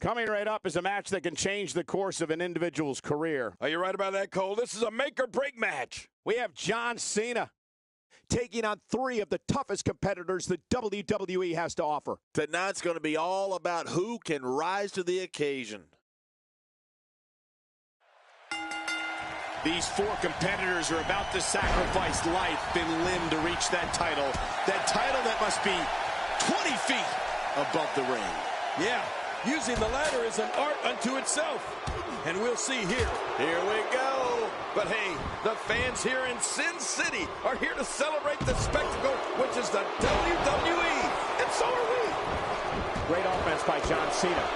Coming right up is a match that can change the course of an individual's career. Are you right about that, Cole? This is a make-or-break match. We have John Cena taking on three of the toughest competitors the WWE has to offer. Tonight's going to be all about who can rise to the occasion. These four competitors are about to sacrifice life and limb to reach that title. That title that must be 20 feet above the ring. Yeah, using the ladder is an art unto itself. And we'll see here. Here we go. But hey, the fans here in Sin City are here to celebrate the spectacle, which is the WWE. And so are we. Great offense by John Cena.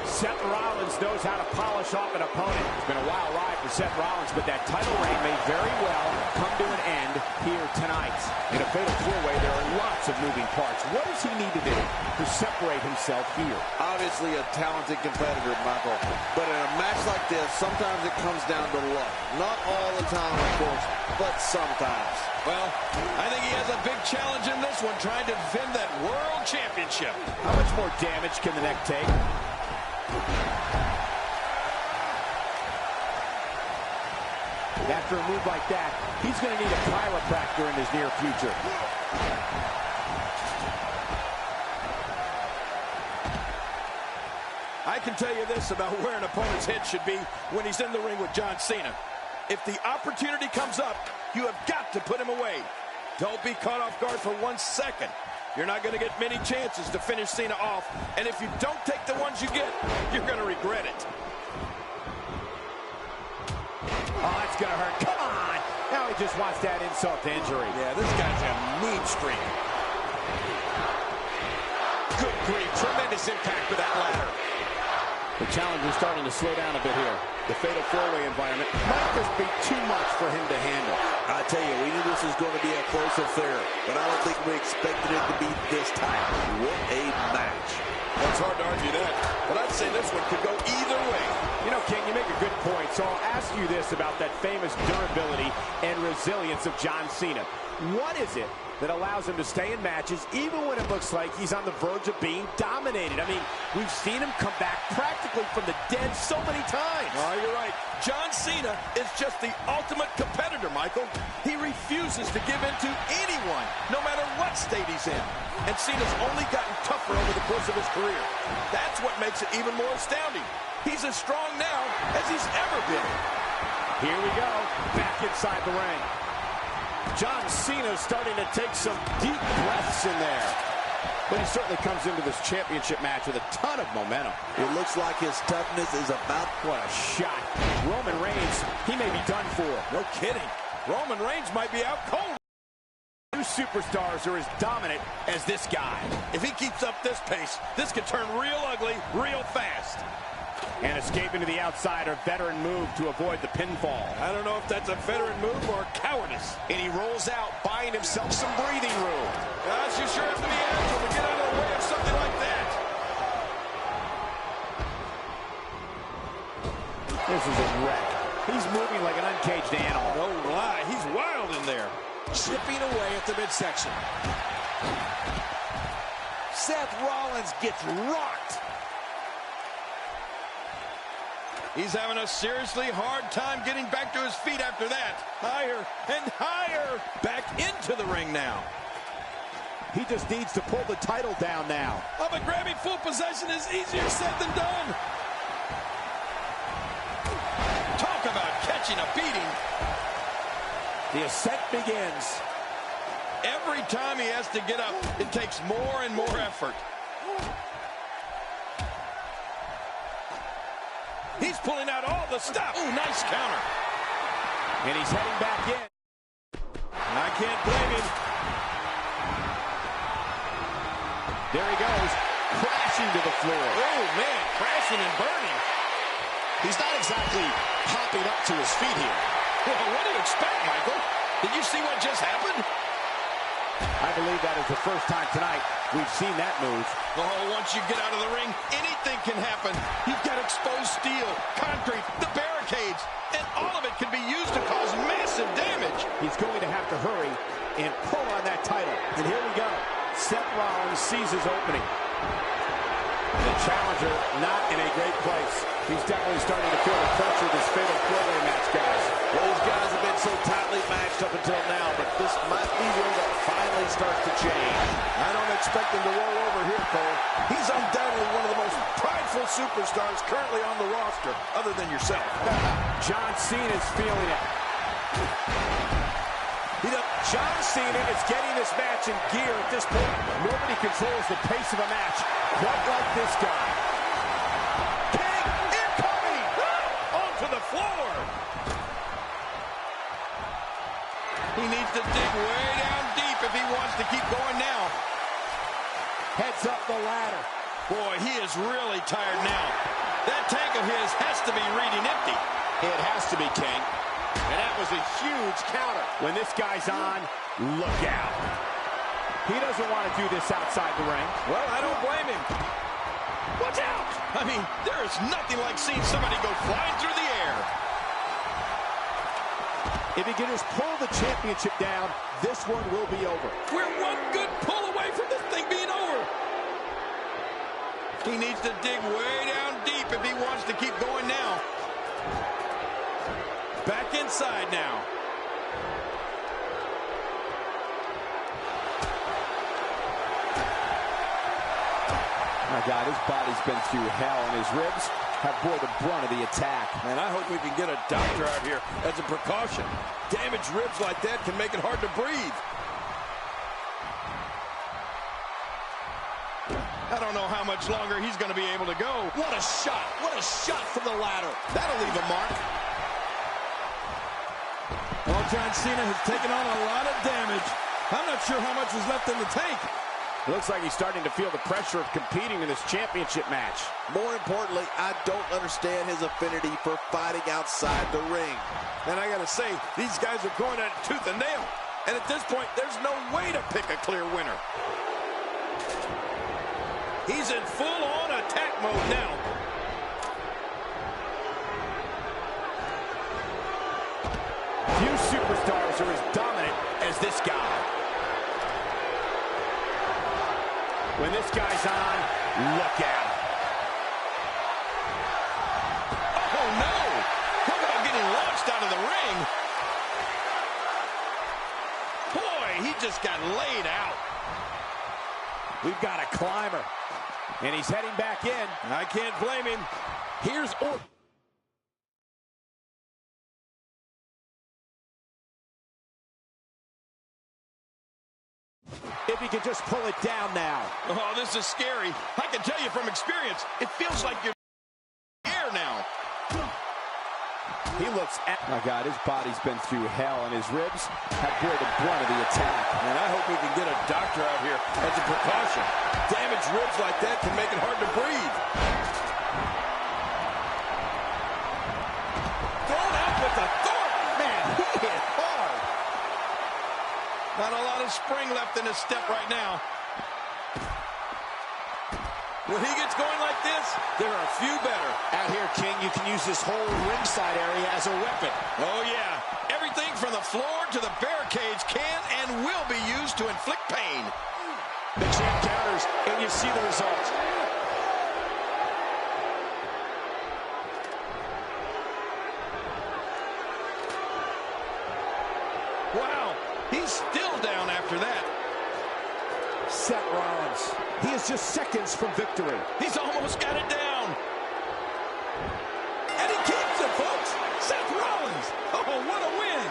Seth Rollins knows how to polish off an opponent. It's been a wild ride for Seth Rollins, but that title reign may very well come to an end here tonight. In a fatal four-way, there are lots of moving parts. What does he need to do to separate himself here? Obviously a talented competitor, Michael. But in a match like this, sometimes it comes down to luck. Not all the time, of course, but sometimes. Well, I think he has a big challenge in this one, trying to defend that World Championship. How much more damage can the neck take? After a move like that, he's going to need a chiropractor in his near future. I can tell you this about where an opponent's head should be when he's in the ring with John Cena. If the opportunity comes up, you have got to put him away. Don't be caught off guard for 1 second. You're not going to get many chances to finish Cena off. And if you don't take the ones you get, you're going to regret it. Oh, that's going to hurt. Come on. Now he just wants that insult to injury. Yeah, this guy's a mean streak. Good grief. Tremendous impact with that ladder. The challenger's starting to slow down a bit here. The fatal four-way environment might just be too much for him to handle. I tell you, we knew this was going to be a close affair, but I don't think we expected it to be this tight. What a match. It's hard to argue that, but I'd say this one could go either way. You know, King, you make a good point, so I'll ask you this about that famous durability and resilience of John Cena. What is it that allows him to stay in matches even when it looks like he's on the verge of being dominated? I mean, we've seen him come back practically from the dead so many times. Oh, you're right. John Cena is just the ultimate competitor, Michael. He refuses to give in to anyone, no matter what state he's in. And Cena's only gotten tougher over the course of his career. That's what makes it even more astounding. He's as strong now as he's ever been. Here we go, back inside the ring. John Cena's starting to take some deep breaths in there. But he certainly comes into this championship match with a ton of momentum. It looks like his toughness is about... What a shot. Roman Reigns, he may be done for. No kidding. Roman Reigns might be out cold. Two superstars are as dominant as this guy. If he keeps up this pace, this could turn real ugly real fast. And escaping to the outside, a veteran move to avoid the pinfall. I don't know if that's a veteran move or cowardice. And he rolls out, buying himself some breathing room. Gosh, you sure have to be agile to get out of the way of something like that. This is a wreck. He's moving like an uncaged animal. No lie, he's wild in there. Chipping away at the midsection. Seth Rollins gets rocked. He's having a seriously hard time getting back to his feet after that. Higher and higher. Back into the ring now. He just needs to pull the title down now. Oh, but grabbing full possession is easier said than done. Talk about catching a beating. The ascent begins. Every time he has to get up, it takes more and more effort. He's pulling out all the stuff. Ooh, nice counter. And he's heading back in. I can't blame him. There he goes, crashing to the floor. Oh, man, crashing and burning. He's not exactly hopping up to his feet here. Well, what do you expect, Michael? Did you see what just happened? I believe that is the first time tonight we've seen that move. Oh, once you get out of the ring, anything can happen. You've got exposed steel, concrete, the barricades, and all of it can be used to cause massive damage. He's going to have to hurry and pull on that title. And here we go. Seth Rollins sees his opening. The challenger not in a great place. He's definitely starting to feel the pressure of this fatal four-way match, guys. Those guys have been so tightly matched up until now, but this might be where that finally starts to change. I don't expect him to roll over here, Cole. He's undoubtedly one of the most prideful superstars currently on the roster, other than yourself. John Cena's feeling it. John Cena is getting this match in gear at this point. Nobody controls the pace of a match quite like this guy. King incoming! Onto the floor! He needs to dig way down deep if he wants to keep going now. Heads up the ladder. Boy, he is really tired now. That tank of his has to be reading empty. It has to be, King. And that was a huge counter. When this guy's on, look out. He doesn't want to do this outside the ring. Well, I don't blame him. Watch out! I mean, there is nothing like seeing somebody go flying through the air. If he can just pull the championship down, this one will be over. We're one good pull away from this thing being over. He needs to dig way down deep if he wants to keep going now. Back inside now. My God, his body's been through hell, and his ribs have bore the brunt of the attack. And I hope we can get a doctor out here as a precaution. Damaged ribs like that can make it hard to breathe. I don't know how much longer he's going to be able to go. What a shot. What a shot from the ladder. That'll leave a mark. Well, John Cena has taken on a lot of damage. I'm not sure how much is left in the tank. It looks like he's starting to feel the pressure of competing in this championship match. More importantly, I don't understand his affinity for fighting outside the ring. And I got to say, these guys are going at it tooth and nail. And at this point, there's no way to pick a clear winner. He's in full-on attack mode now. Few superstars are as dominant as this guy. When this guy's on, look out. Oh, no! Talk about getting launched out of the ring. Boy, he just got laid out. We've got a climber, and he's heading back in. I can't blame him. Here's Orton. If he can just pull it down now. Oh, this is scary. I can tell you from experience, it feels like you're in the air now. He looks at... My God, his body's been through hell, and his ribs have bore the brunt of the attack. And I hope we can get a doctor out here as a precaution. Damaged ribs like that can make it hard to breathe. Thrown out with authority. Man, he hit hard. Not a lot of spring left in his step right now. When he gets going like this, there are a few better. Out here, King, you can use this whole ringside area as a weapon. Oh, yeah. Everything from the floor to the barricades can and will be used to inflict pain. The champ counters, and you see the result. Wow, he's still down after that. Seth Rollins. He is just seconds from victory. He's almost got it down. And he keeps it, folks. Seth Rollins. Oh, what a win.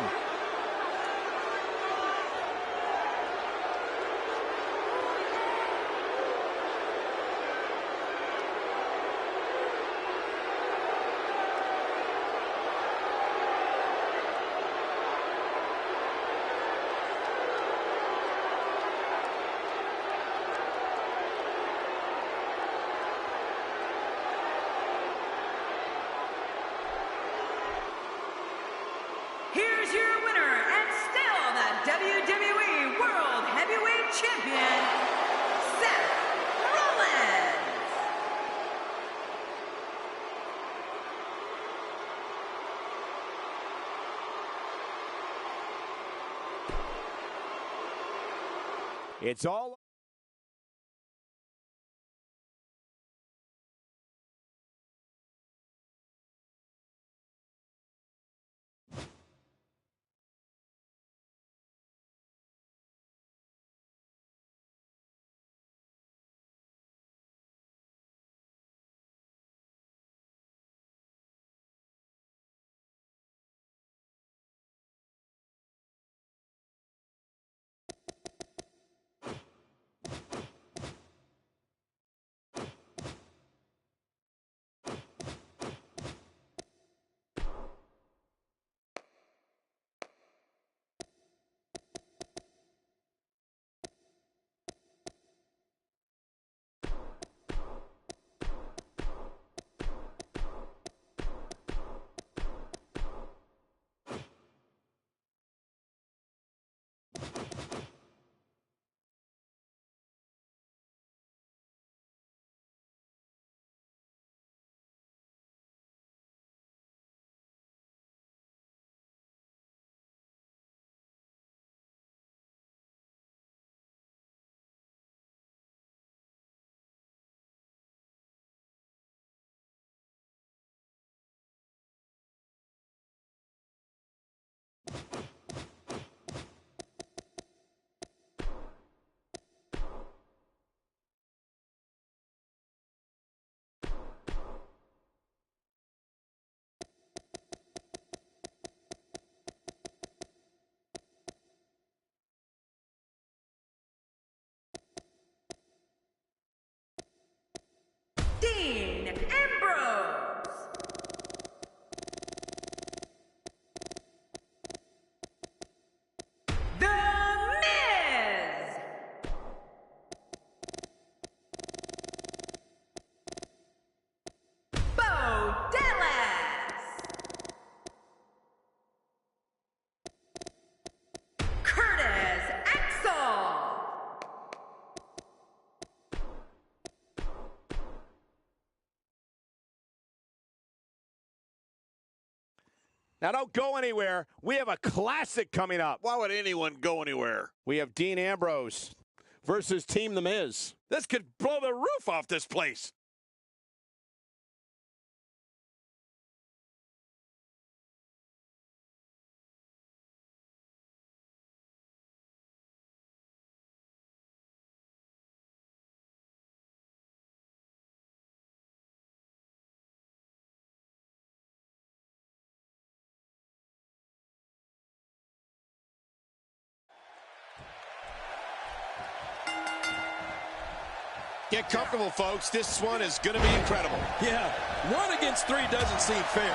Here's your winner and still the WWE World Heavyweight Champion, Seth Rollins. It's all Now don't go anywhere. We have a classic coming up. Why would anyone go anywhere? We have Dean Ambrose versus Team The Miz. This could blow the roof off this place. Get comfortable, folks. This one is going to be incredible. Yeah, 1 against 3 doesn't seem fair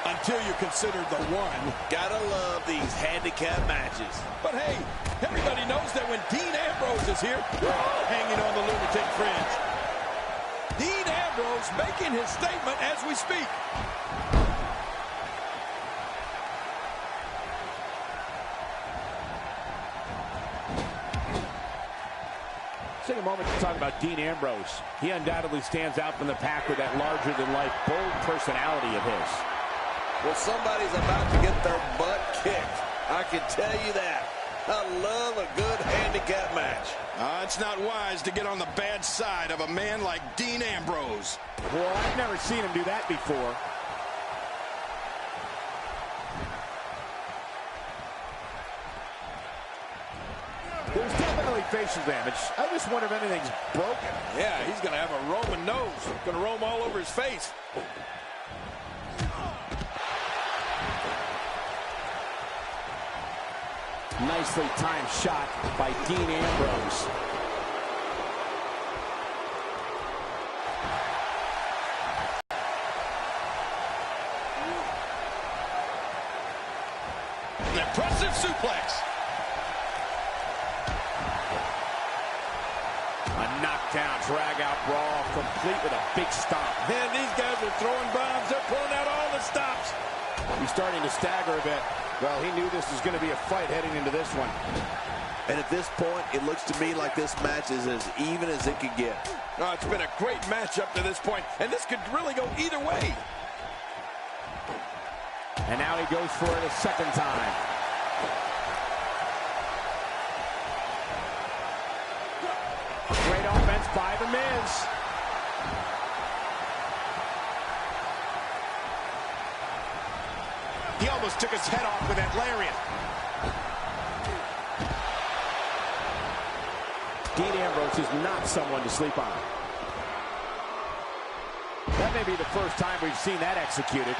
until you consider the 1. Gotta love these handicap matches. But hey, everybody knows that when Dean Ambrose is here, we're all hanging on the lunatic fringe. Dean Ambrose making his statement as we speak. Take a moment to talk about Dean Ambrose. He undoubtedly stands out from the pack with that larger-than-life, bold personality of his. Well, somebody's about to get their butt kicked. I can tell you that. I love a good handicap match. It's not wise to get on the bad side of a man like Dean Ambrose. Well, I've never seen him do that before. There's definitely facial damage. I just wonder if anything's broken. Yeah, he's going to have a Roman nose. Going to roam all over his face. Nicely timed shot by Dean Ambrose. An impressive suplex. A knockdown, drag-out brawl, complete with a big stomp. Man, these guys are throwing bombs. They're pulling out all the stops. He's starting to stagger a bit. Well, he knew this was going to be a fight heading into this one. And at this point, it looks to me like this match is as even as it could get. Oh, it's been a great match up to this point, and this could really go either way. And now he goes for it a second time. Great offense by The Miz. He almost took his head off with that lariat. Dean Ambrose is not someone to sleep on. That may be the first time we've seen that executed.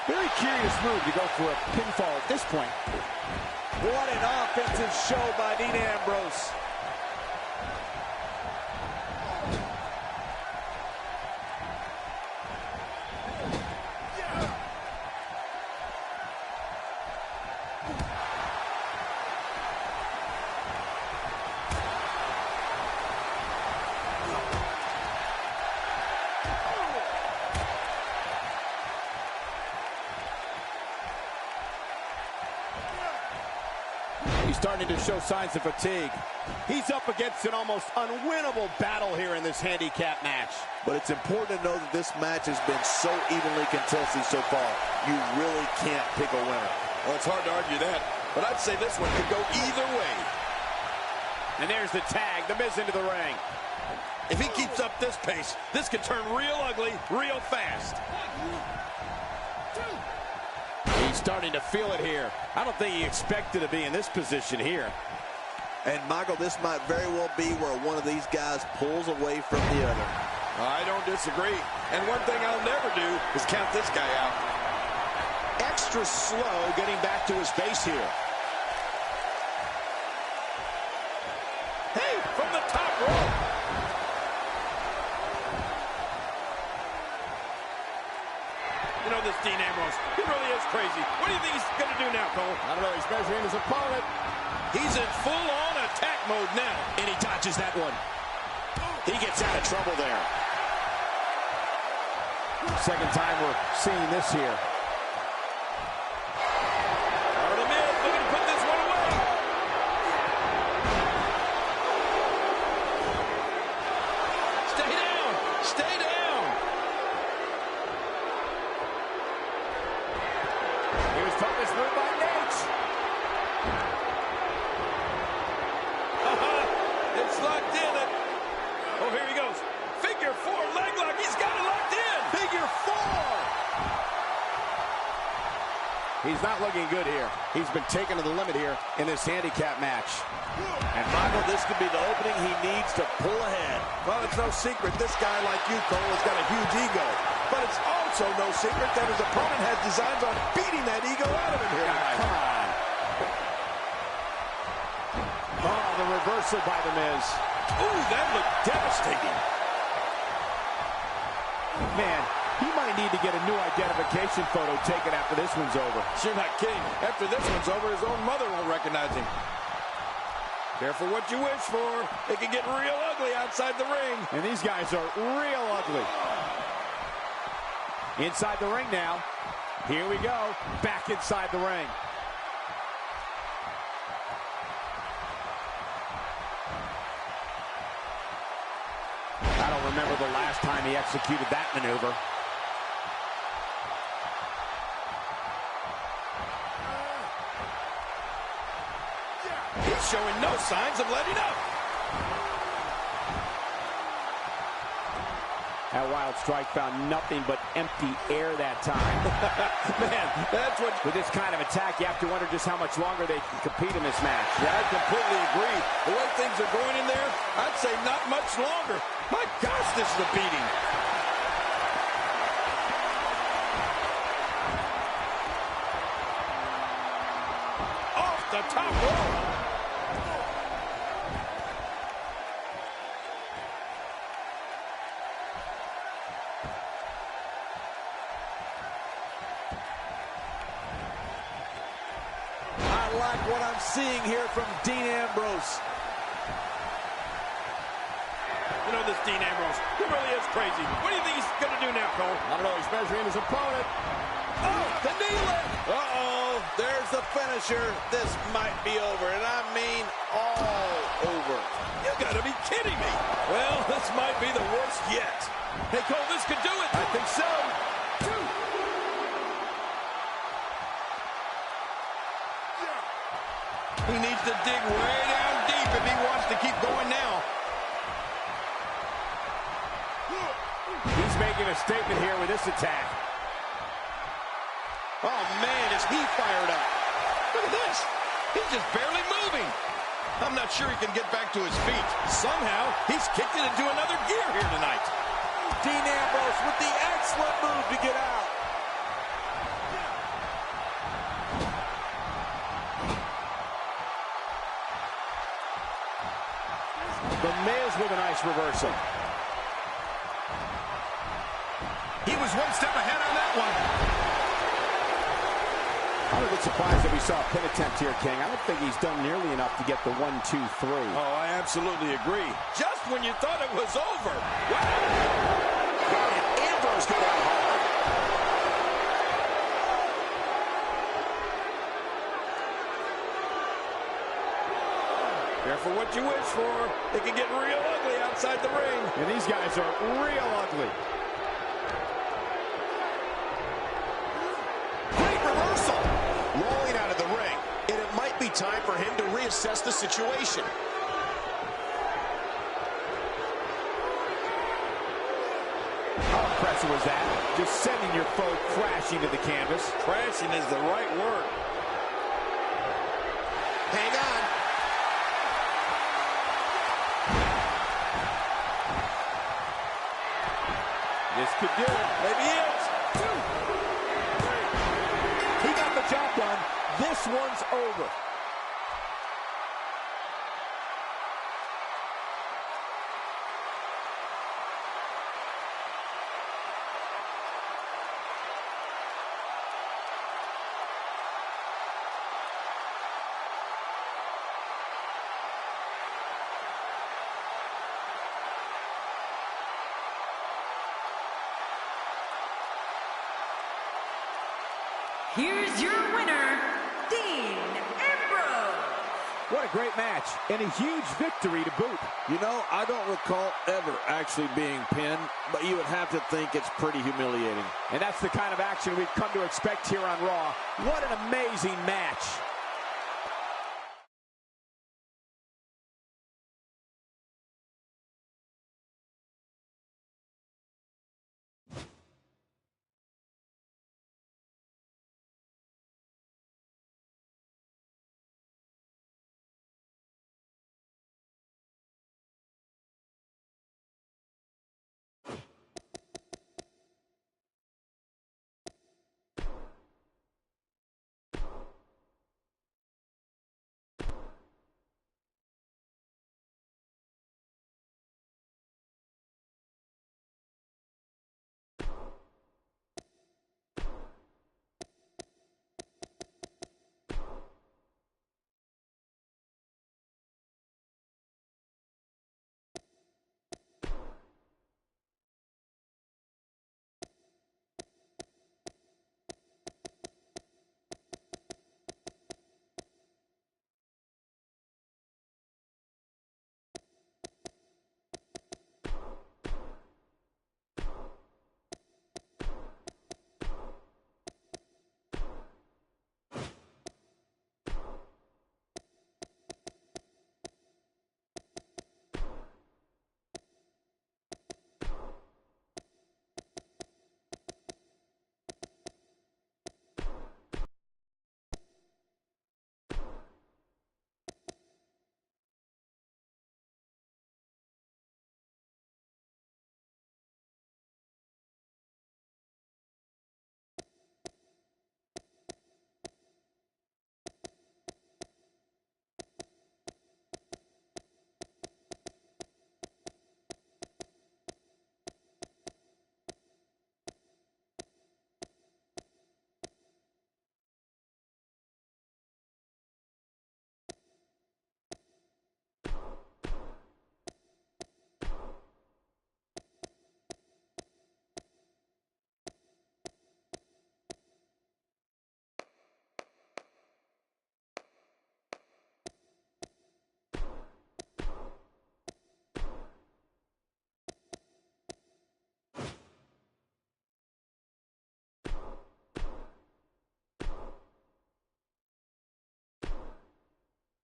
Very curious move to go for a pinfall at this point. What an offensive show by Dean Ambrose. He's starting to show signs of fatigue. He's up against an almost unwinnable battle here in this handicap match. But it's important to know that this match has been so evenly contested so far. You really can't pick a winner. Well, it's hard to argue that, but I'd say this one could go either way. And there's the tag, The Miz into the ring. If he keeps up this pace, this could turn real ugly real fast. He's starting to feel it here. I don't think he expected to be in this position here. And, Michael, this might very well be where one of these guys pulls away from the other. I don't disagree. And one thing I'll never do is count this guy out. Extra slow getting back to his base here. Hey, from the top rope. You know this Dean Ambrose, he really is crazy. What do you think he's going to do now, Cole? I don't know, he's measuring his opponent. He's in full-on attack mode now. And he dodges that one. He gets out of trouble there. Second time we're seeing this here. The Miz looking to put this one away. Stay down. Stay down. not looking good here. He's been taken to the limit here in this handicap match. And Michael, this could be the opening he needs to pull ahead. Well, it's no secret this guy like you, Cole, has got a huge ego. But it's also no secret that his opponent has designs on beating that ego out of him here tonight. Come on. Oh, the reversal by The Miz. Ooh, that looked devastating. Man, he might need to get a new identification photo taken after this one's over. You're not kidding. After this one's over, his own mother won't recognize him. Careful what you wish for. It can get real ugly outside the ring. And these guys are real ugly. Inside the ring now. Here we go. Back inside the ring. I don't remember the last time he executed that maneuver. He's showing no signs of letting up. That wild strike found nothing but empty air that time. Man, that's what... With this kind of attack, you have to wonder just how much longer they can compete in this match. Yeah, I completely agree. The way things are going in there, I'd say not much longer. My gosh, this is a beating. Off the top rope. I like what I'm seeing here from Dean Ambrose. You know this Dean Ambrose, he really is crazy. What do you think he's going to do now, Cole? I don't know, he's measuring his opponent. Oh, the knee lift. Uh-oh, there's the finisher. This might be over, and I mean all over. You got to be kidding me. Well, this might be the worst yet. Hey, Cole, this could do it. I think so. He needs to dig way down deep if he wants to keep going now. He's making a statement here with this attack. Oh, man, is he fired up. Look at this. He's just barely moving. I'm not sure he can get back to his feet. Somehow, he's kicked it into another gear here tonight. Dean Ambrose with the excellent move to get out. The Miz with a nice reversal. He was one step ahead on that one. I'm a bit surprised that we saw a pin attempt here, King. I don't think he's done nearly enough to get the 1, 2, 3. Oh, I absolutely agree. Just when you thought it was over. Wow. And Ambrose go down hard. Careful what you wish for. It can get real ugly outside the ring. And these guys are real ugly. Great reversal. Rolling out of the ring. And it might be time for him to reassess the situation. How impressive was that? Just sending your foe crashing to the canvas. Crashing is the right word. Hang on. This could do it. Maybe it. He got the job done. This one's over. Here's your winner, Dean Ambrose. What a great match, and a huge victory to boot. You know, I don't recall ever actually being pinned, but you would have to think it's pretty humiliating. And that's the kind of action we've come to expect here on Raw. What an amazing match.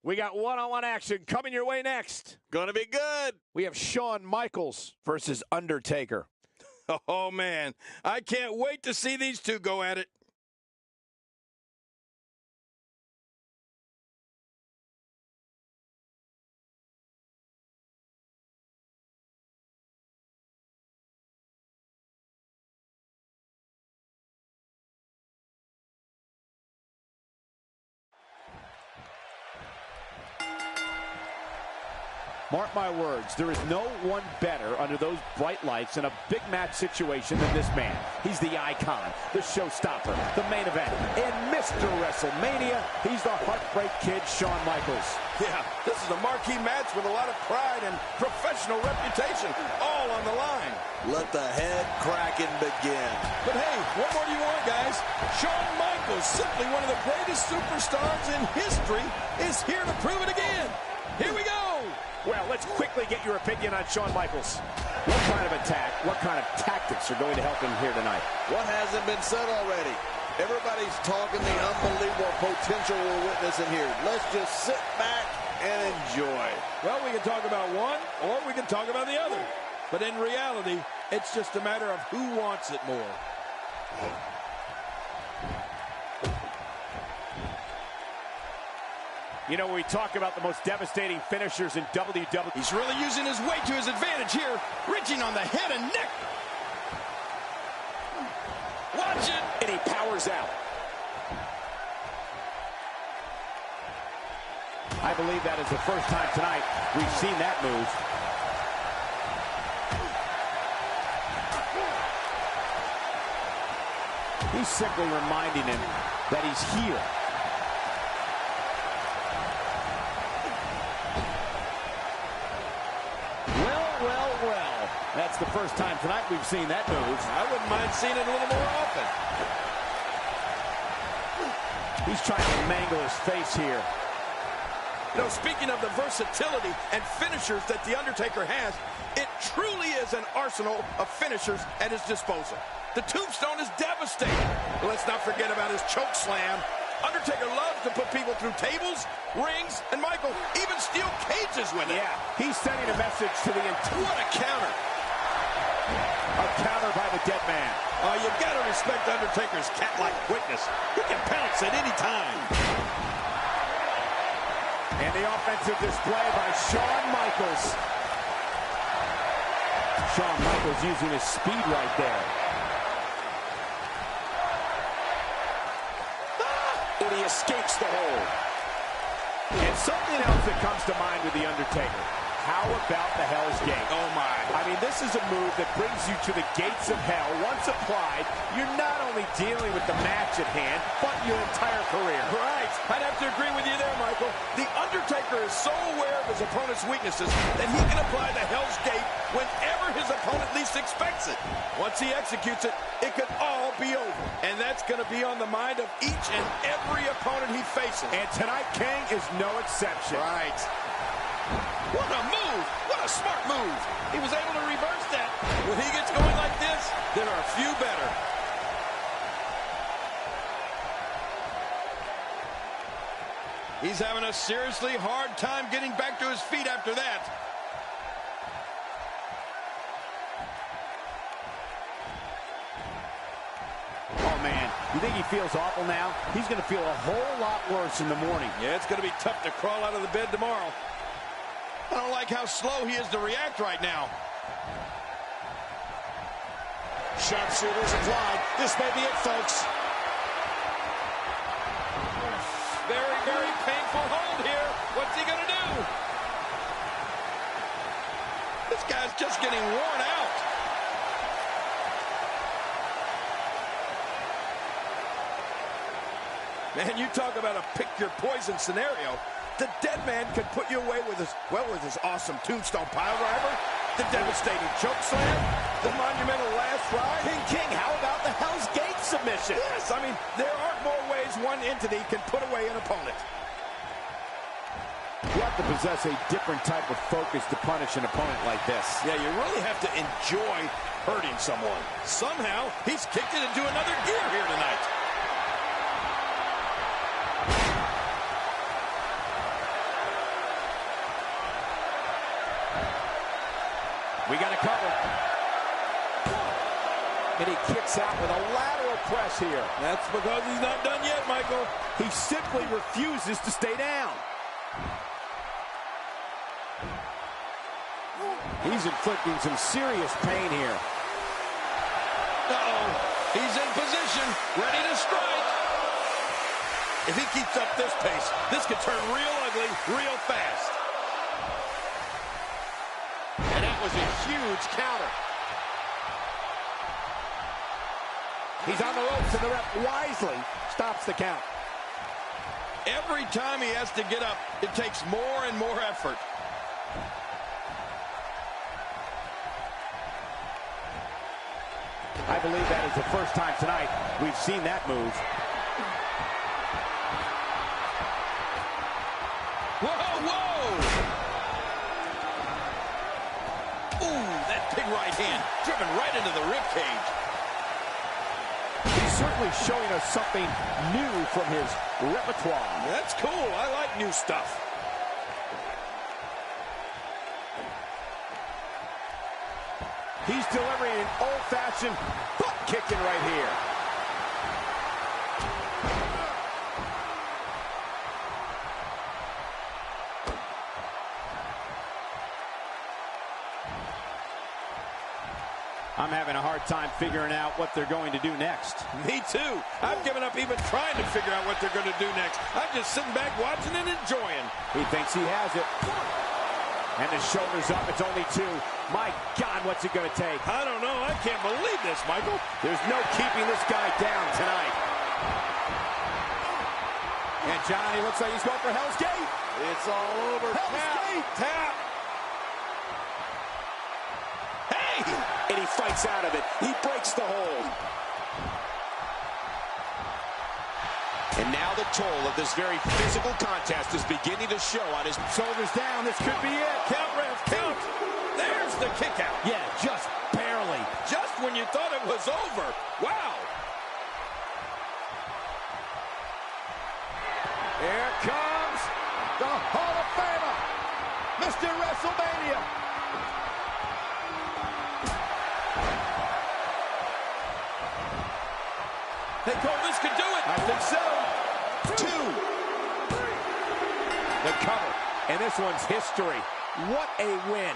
We got one-on-one action coming your way next. Gonna be good. We have Shawn Michaels versus Undertaker. Oh, man. I can't wait to see these two go at it. Mark my words, there is no one better under those bright lights in a big match situation than this man. He's the icon, the showstopper, the main event, and Mr. WrestleMania, he's the Heartbreak Kid, Shawn Michaels. Yeah, this is a marquee match with a lot of pride and professional reputation, all on the line. Let the head cracking begin. But hey, what more do you want, guys? Shawn Michaels, simply one of the greatest superstars in history, is here to prove it again. Here we go. Well, let's quickly get your opinion on Shawn Michaels. What kind of attack, what kind of tactics are going to help him here tonight? What hasn't been said already? Everybody's talking the unbelievable potential we're witnessing here. Let's just sit back and enjoy. Well, we can talk about one, or we can talk about the other. But in reality, it's just a matter of who wants it more. You know, when we talk about the most devastating finishers in WWE. He's really using his weight to his advantage here, reaching on the head and neck. Watch it. And he powers out. I believe that is the first time tonight we've seen that move. He's simply reminding him that he's here. Well, that's the first time tonight we've seen that move. I wouldn't mind seeing it a little more often. He's trying to mangle his face here. You know, speaking of the versatility and finishers that The Undertaker has, it truly is an arsenal of finishers at his disposal. The tombstone is devastating. But let's not forget about his choke slam. Undertaker loves to put people through tables, rings, and Michael, even steel cages with it. Yeah, he's sending a message to the entire... What a counter. A counter by the dead man. Oh, you've got to respect Undertaker's cat-like quickness. He can pounce at any time. And the offensive display by Shawn Michaels. Shawn Michaels using his speed right there. And he escapes the hold. And something else that comes to mind with The Undertaker. How about the Hell's Gate? Oh, my. I mean, this is a move that brings you to the gates of hell. Once applied, you're not only dealing with the match at hand, but your entire career. Right. I'd have to agree with you there, Michael. The Undertaker is so aware of his opponent's weaknesses that he can apply the Hell's Gate whenever his opponent least expects it. Once he executes it, it could all be over. And that's going to be on the mind of each and every opponent he faces. And tonight, King is no exception. Right. What a move! What a smart move! He was able to reverse that. When he gets going like this, there are a few better. He's having a seriously hard time getting back to his feet after that. Oh, man, you think he feels awful now? He's going to feel a whole lot worse in the morning. Yeah, it's going to be tough to crawl out of the bed tomorrow. I don't like how slow he is to react right now. Sharpshooters applied. This may be it, folks. Very, very painful hold here. What's he going to do? This guy's just getting worn out. Man, you talk about a pick-your-poison scenario. The dead man can put you away with his, with his awesome tombstone piledriver, the devastating choke slam, the monumental last ride. King, how about the Hell's Gate submission? Yes, I mean, there aren't more ways one entity can put away an opponent. You have to possess a different type of focus to punish an opponent like this. Yeah, you really have to enjoy hurting someone. Somehow, he's kicked it into another gear here tonight. We got a cover. And he kicks out with a lateral press here. That's because he's not done yet, Michael. He simply refuses to stay down. He's inflicting some serious pain here. Uh-oh. He's in position, ready to strike. If he keeps up this pace, this could turn real ugly real fast. And that was a huge counter. He's on the ropes, and the ref wisely stops the count. Every time he has to get up, it takes more and more effort. I believe that is the first time tonight we've seen that move. Whoa, whoa! Ooh, that big right hand driven right into the ribcage. He's certainly showing us something new from his repertoire. That's cool. I like new stuff. He's delivering an old-fashioned butt kicking right here. I'm having a hard time figuring out what they're going to do next. Me too. I've given up even trying to figure out what they're going to do next. I'm just sitting back watching and enjoying. He thinks he has it. And the shoulder's up. It's only 2. My God, what's it going to take? I don't know. I can't believe this, Michael. There's no keeping this guy down tonight. And Johnny looks like he's going for Hell's Gate. It's all over. Hell's Gate. Tap. Hey! And he fights out of it. He breaks the hold. And now the toll of this very physical contest is beginning to show on his Shoulders down. This could be it. Count, ref, count. There's the kick out. Yeah, just barely. Just when you thought it was over. Wow. Here comes the Hall of Famer, Mr. WrestleMania. Hey, Cole, this could do it. I think so. 2. The cover. And this one's history. What a win.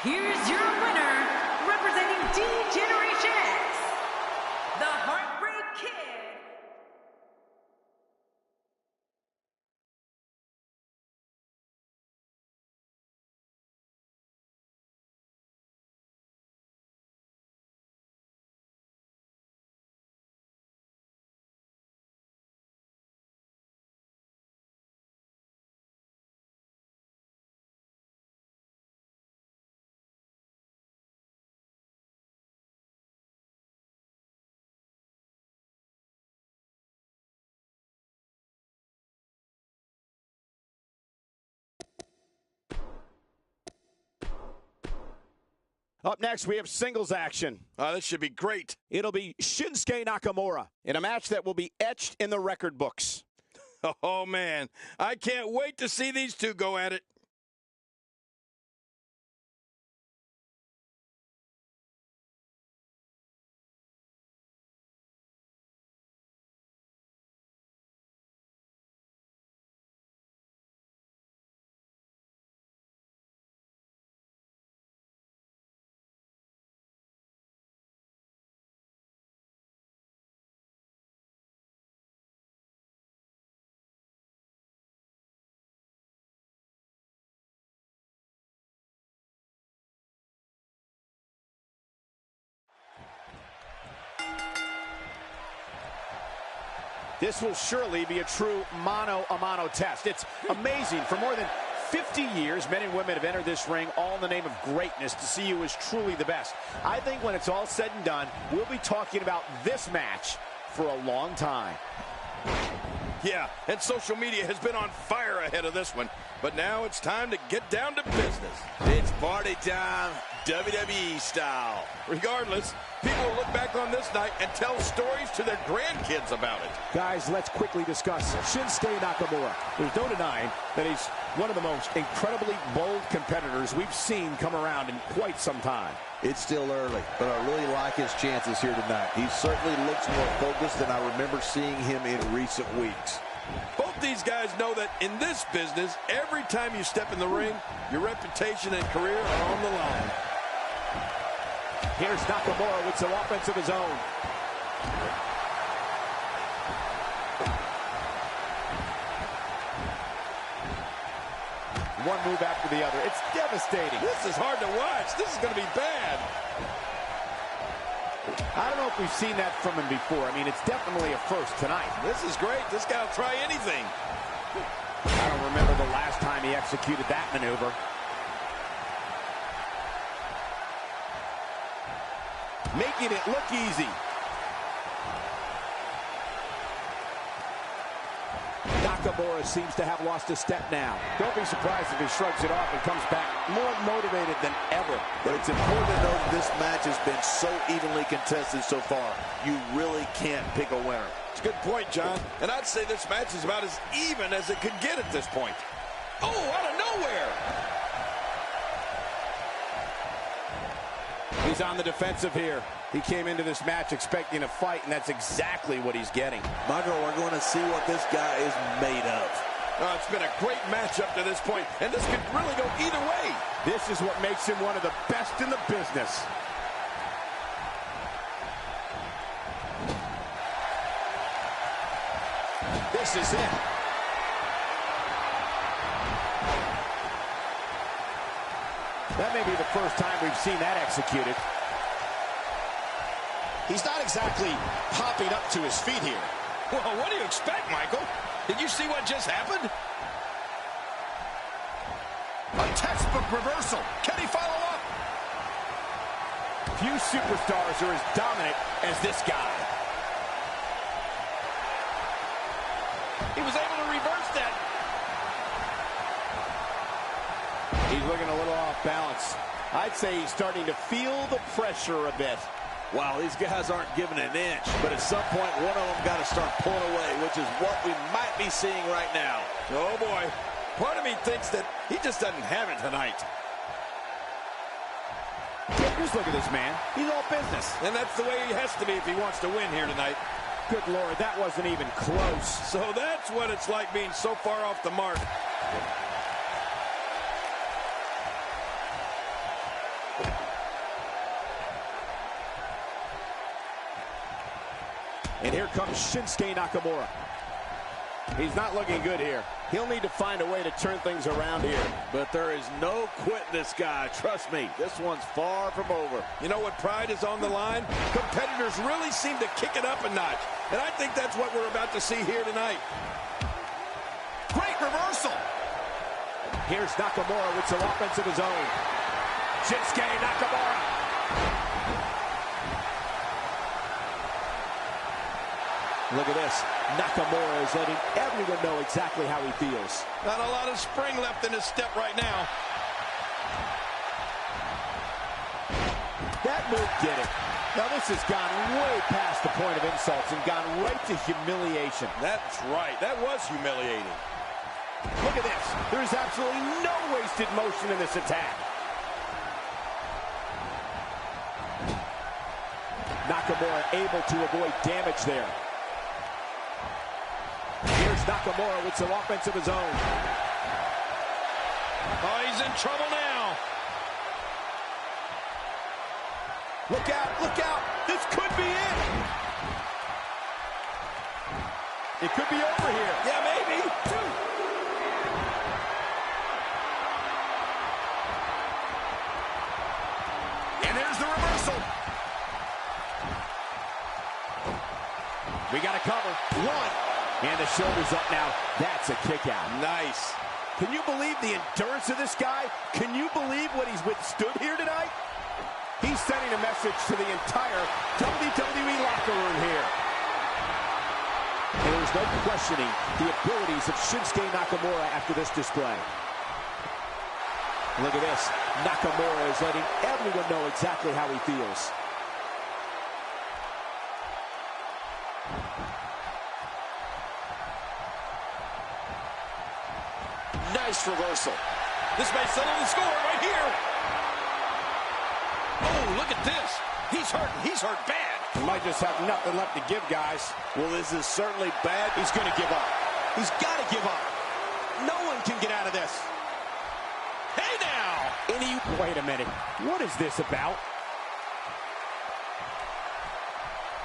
Here's your winner, representing D-Generation X, the Heartbreak Kid. Up next, we have singles action. Oh, this should be great. It'll be Shinsuke Nakamura in a match that will be etched in the record books. Oh, man. I can't wait to see these two go at it. This will surely be a true mano-a-mano test. It's amazing. For more than 50 years, men and women have entered this ring all in the name of greatness to see who is truly the best. I think when it's all said and done, we'll be talking about this match for a long time. Yeah, and social media has been on fire ahead of this one. But now it's time to get down to business. It's party time, WWE style. Regardless, people will look back on this night and tell stories to their grandkids about it. Guys, let's quickly discuss Shinsuke Nakamura. There's no denying that he's one of the most incredibly bold competitors we've seen come around in quite some time. It's still early, but I really like his chances here tonight. He certainly looks more focused than I remember seeing him in recent weeks. Both these guys know that in this business, every time you step in the ring, your reputation and career are on the line. Here's Nakamura with some offense of his own. One move after the other. It's devastating. This is hard to watch. This is going to be bad. I don't know if we've seen that from him before. I mean, it's definitely a first tonight. This is great. This guy will try anything. I don't remember the last time he executed that maneuver. Making it look easy. Nakamura seems to have lost a step now. Don't be surprised if he shrugs it off and comes back more motivated than ever. But it's important to note this match has been so evenly contested so far. You really can't pick a winner. It's a good point, John. And I'd say this match is about as even as it could get at this point. Oh, out of nowhere! He's on the defensive here. He came into this match expecting a fight, and that's exactly what he's getting. Michael, we're going to see what this guy is made of. Oh, it's been a great match up to this point, and this could really go either way. This is what makes him one of the best in the business. This is it. That may be the first time we've seen that executed. He's not exactly popping up to his feet here. Well, what do you expect, Michael? Did you see what just happened? A textbook reversal. Can he follow up? Few superstars are as dominant as this guy. He was able to reverse that. He's looking a little off balance. I'd say he's starting to feel the pressure a bit. Wow, these guys aren't giving an inch, but at some point, one of them got to start pulling away, which is what we might be seeing right now. Oh, boy. Part of me thinks that he just doesn't have it tonight. Just look at this man. He's all business. And that's the way he has to be if he wants to win here tonight. Good Lord, that wasn't even close. So that's what it's like being so far off the mark. And here comes Shinsuke Nakamura. He's not looking good here. He'll need to find a way to turn things around here. But there is no quitting this guy. Trust me, this one's far from over. You know what pride is on the line? Competitors really seem to kick it up a notch. And I think that's what we're about to see here tonight. Great reversal. Here's Nakamura with some offense of his own. Shinsuke Nakamura. Look at this. Nakamura is letting everyone know exactly how he feels. Not a lot of spring left in his step right now. That move did it. Now this has gone way past the point of insults and gone right to humiliation. That's right. That was humiliating. Look at this. There's absolutely no wasted motion in this attack. Nakamura able to avoid damage there. Here's Nakamura with some offense of his own. Oh, he's in trouble now. Look out, look out. This could be it. It could be over here. Yeah, maybe. And there's the reversal. We got a cover. One. And the shoulder's up now. That's a kick out. Nice. Can you believe the endurance of this guy? Can you believe what he's withstood here tonight? He's sending a message to the entire WWE locker room here. And there's no questioning the abilities of Shinsuke Nakamura after this display. Look at this. Nakamura is letting everyone know exactly how he feels. Nice reversal. This may settle the score right here. Oh, look at this. He's hurting. He's hurt bad. He might just have nothing left to give, guys. Well, this is certainly bad. He's going to give up. He's got to give up. No one can get out of this. Hey now! Wait a minute. What is this about?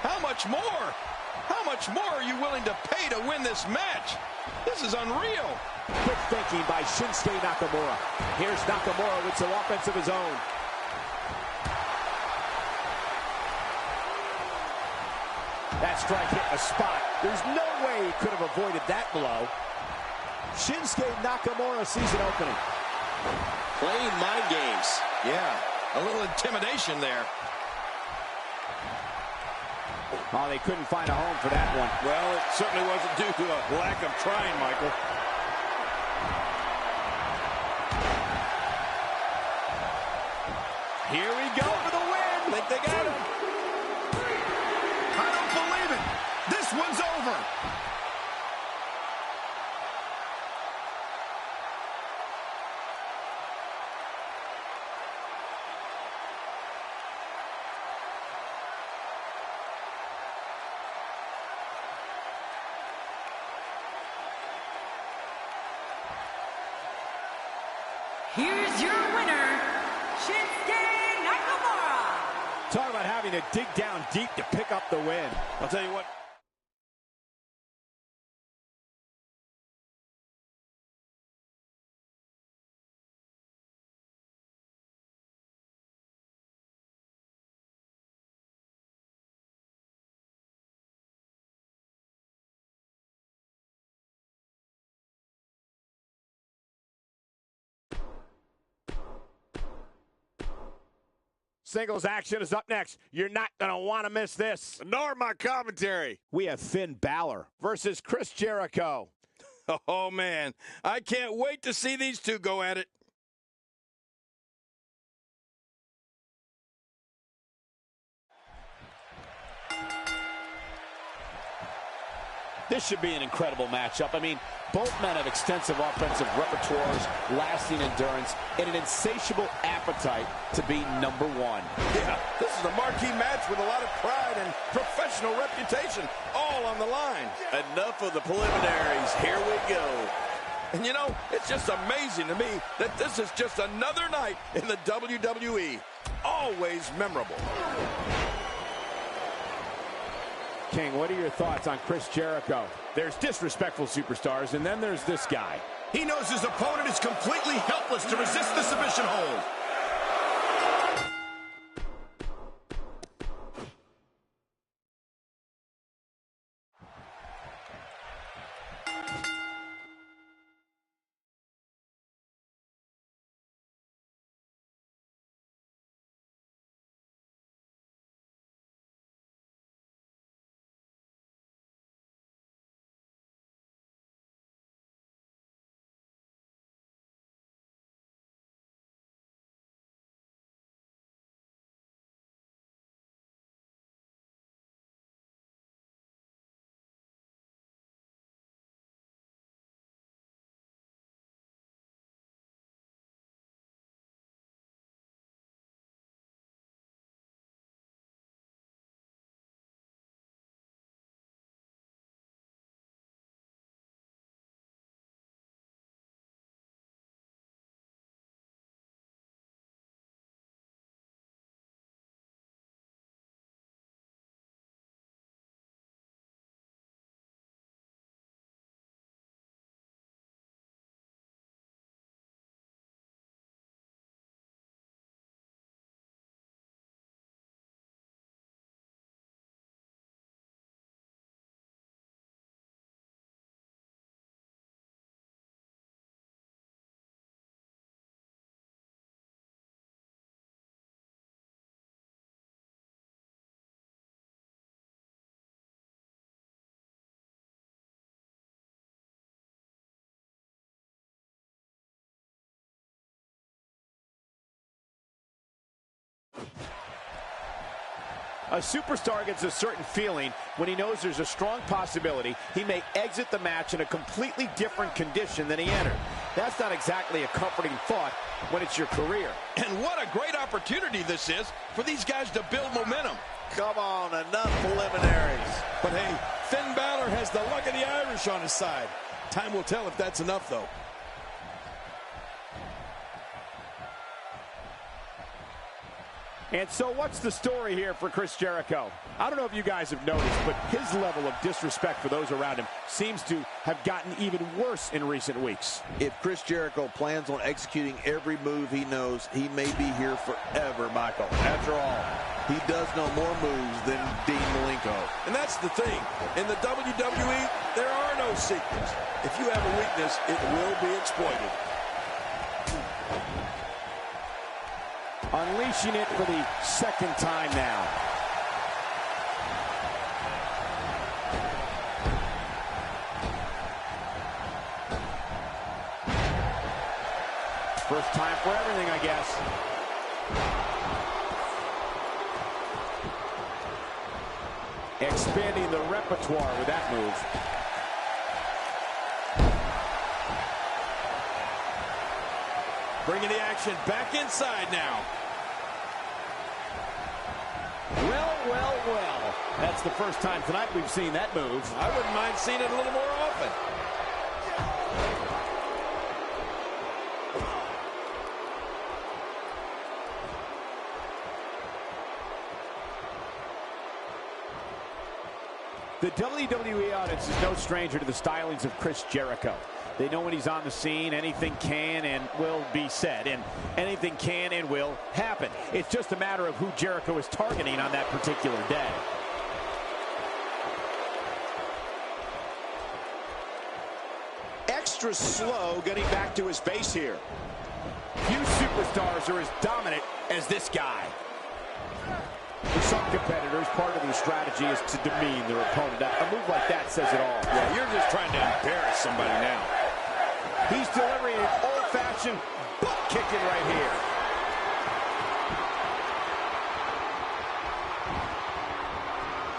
How much more? How much more are you willing to pay to win this match? This is unreal. Quick thinking by Shinsuke Nakamura. Here's Nakamura with some offense of his own. That strike hit the spot. There's no way he could have avoided that blow. Shinsuke Nakamura sees an opening. Playing mind games. Yeah, a little intimidation there. Oh, they couldn't find a home for that one. Well, it certainly wasn't due to a lack of trying, Michael. Here we go for the win. Think they got him. I don't believe it. This one's over. Here's your winner, Shinsuke Nakamura. Talk about having to dig down deep to pick up the win. I'll tell you what. Singles action is up next. You're not going to want to miss this. Nor my commentary. We have Finn Balor versus Chris Jericho. Oh, man. I can't wait to see these two go at it. This should be an incredible matchup. I mean, both men have extensive offensive repertoires, lasting endurance, and an insatiable appetite to be number one. Yeah, this is a marquee match with a lot of pride and professional reputation, all on the line. Enough of the preliminaries. Here we go. And you know, it's just amazing to me that this is just another night in the WWE. Always memorable. King, what are your thoughts on Chris Jericho? There's disrespectful superstars, and then there's this guy. He knows his opponent is completely helpless to resist the submission hold. A superstar gets a certain feeling when he knows there's a strong possibility he may exit the match in a completely different condition than he entered. That's not exactly a comforting thought when it's your career. And what a great opportunity this is for these guys to build momentum. Come on, enough preliminaries. But hey, Finn Balor has the luck of the Irish on his side. Time will tell if that's enough, though. And so what's the story here for Chris Jericho? I don't know if you guys have noticed, but his level of disrespect for those around him seems to have gotten even worse in recent weeks. If Chris Jericho plans on executing every move he knows, he may be here forever, Michael. After all, he does know more moves than Dean Malenko. And that's the thing. In the WWE, there are no secrets. If you have a weakness, it will be exploited. Unleashing it for the second time now. First time for everything, I guess. Expanding the repertoire with that move. Bringing the action back inside now. Well. That's the first time tonight we've seen that move. I wouldn't mind seeing it a little more often. The WWE audience is no stranger to the stylings of Chris Jericho. They know when he's on the scene, anything can and will be said, and anything can and will happen. It's just a matter of who Jericho is targeting on that particular day. Extra slow getting back to his base here. Few superstars are as dominant as this guy. For some competitors, part of their strategy is to demean their opponent. A move like that says it all. Yeah, you're just trying to embarrass somebody now. He's delivering an old-fashioned butt kicking right here.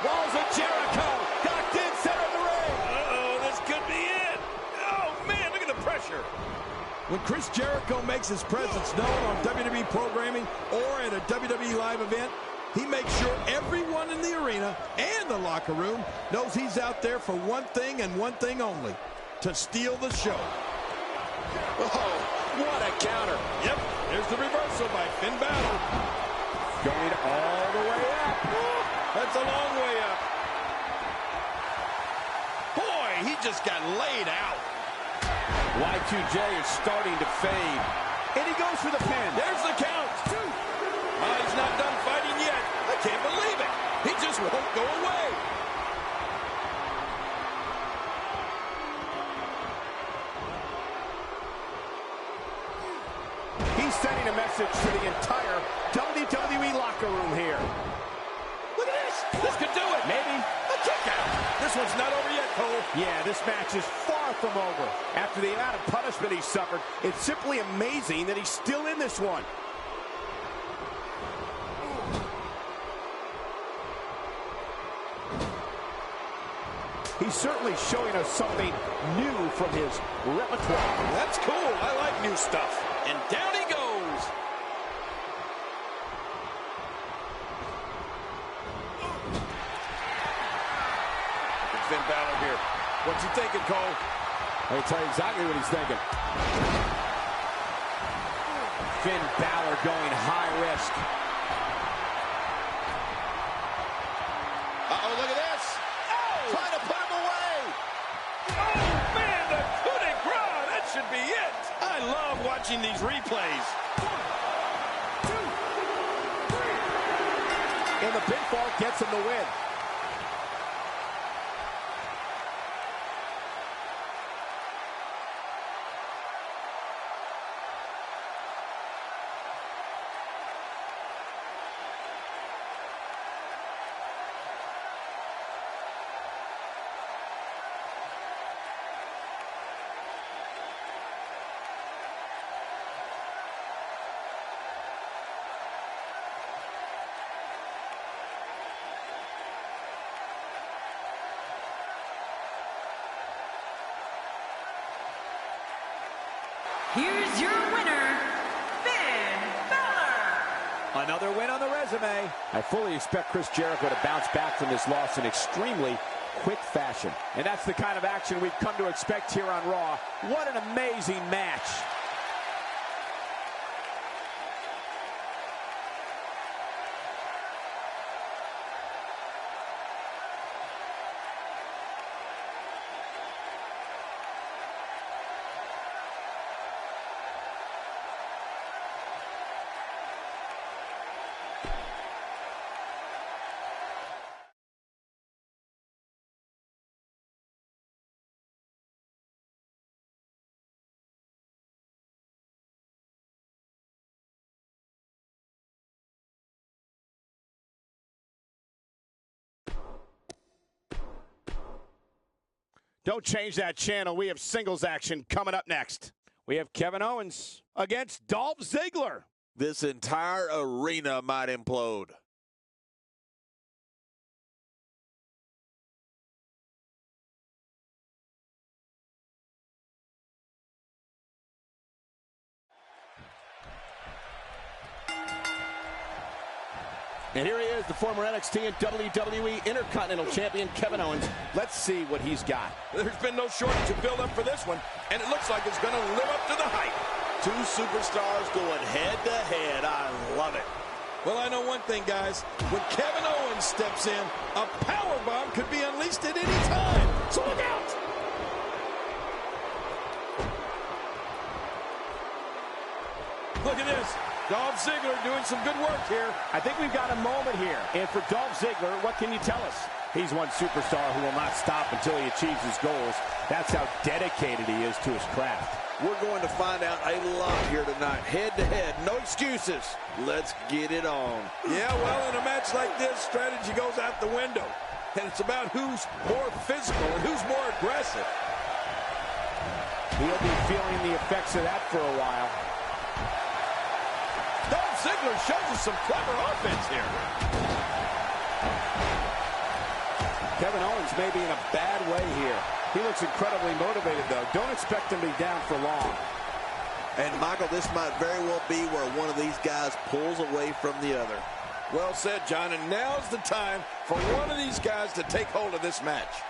Walls of Jericho, knocked in center of the ring. Uh-oh, this could be it. Oh, man, look at the pressure. When Chris Jericho makes his presence known on WWE programming or at a WWE live event, he makes sure everyone in the arena and the locker room knows he's out there for one thing and one thing only, to steal the show. Oh, what a counter. Yep, there's the reversal by Finn Balor. Going all the way up. That's a long way up. Boy, he just got laid out. Y2J is starting to fade. And he goes for the pin. There's the count. Oh, he's not done fighting yet. I can't believe it. He just won't go away. He's sending a message to the entire WWE locker room here. Look at this. This could do it. Maybe. A kick out. This one's not over yet, Cole. Yeah, this match is far from over. After the amount of punishment he suffered, it's simply amazing that he's still in this one. He's certainly showing us something new from his repertoire. That's cool. I like new stuff. And down he goes. And Finn Balor here. What's he thinking, Cole? I'll tell you exactly what he's thinking. Finn Balor going high risk. Uh-oh, look at this. Oh! Trying to put him away. Oh, man, the coup de grace. That should be it. I love watching these replays. 1, 2, 3. And the pinfall gets him the win. Here's your winner, Finn Balor. Another win on the resume. I fully expect Chris Jericho to bounce back from this loss in extremely quick fashion. And that's the kind of action we've come to expect here on Raw. What an amazing match. Don't change that channel. We have singles action coming up next. We have Kevin Owens against Dolph Ziggler. This entire arena might implode. And here he is, the former NXT and WWE Intercontinental Champion, Kevin Owens. Let's see what he's got. There's been no shortage of build-up for this one, and it looks like it's going to live up to the hype. Two superstars going head-to-head. I love it. Well, I know one thing, guys. When Kevin Owens steps in, a powerbomb could be unleashed at any time. So look out! Look at this. Dolph Ziggler doing some good work here. I think we've got a moment here. And for Dolph Ziggler, what can you tell us? He's one superstar who will not stop until he achieves his goals. That's how dedicated he is to his craft. We're going to find out a lot here tonight. Head-to-head, no excuses. Let's get it on. Yeah, well, in a match like this, strategy goes out the window. And it's about who's more physical and who's more aggressive. He'll be feeling the effects of that for a while. Dolph Ziggler shows us some clever offense here. Kevin Owens may be in a bad way here. He looks incredibly motivated, though. Don't expect him to be down for long. And, Michael, this might very well be where one of these guys pulls away from the other. Well said, John, and now's the time for one of these guys to take hold of this match.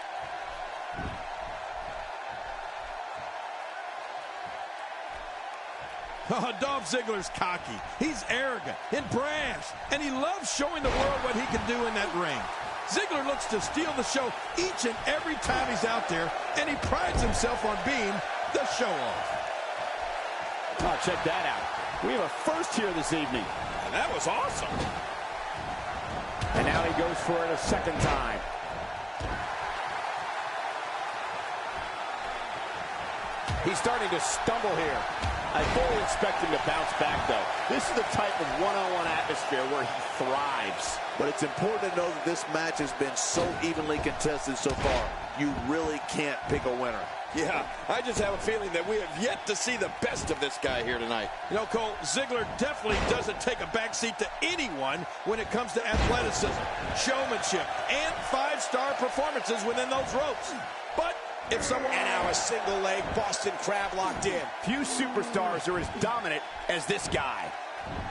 Oh, Dolph Ziggler's cocky. He's arrogant and brash, and he loves showing the world what he can do in that ring. Ziggler looks to steal the show each and every time he's out there, and he prides himself on being the show-off. Oh, check that out. We have a first here this evening. And that was awesome. And now he goes for it a second time. He's starting to stumble here. I fully expect him to bounce back, though. This is the type of one-on-one atmosphere where he thrives. But it's important to know that this match has been so evenly contested so far. You really can't pick a winner. Yeah, I just have a feeling that we have yet to see the best of this guy here tonight. You know, Cole, Ziggler definitely doesn't take a backseat to anyone when it comes to athleticism, showmanship, and five-star performances within those ropes. But if someone... And now a single leg Boston Crab locked in. Few superstars are as dominant as this guy.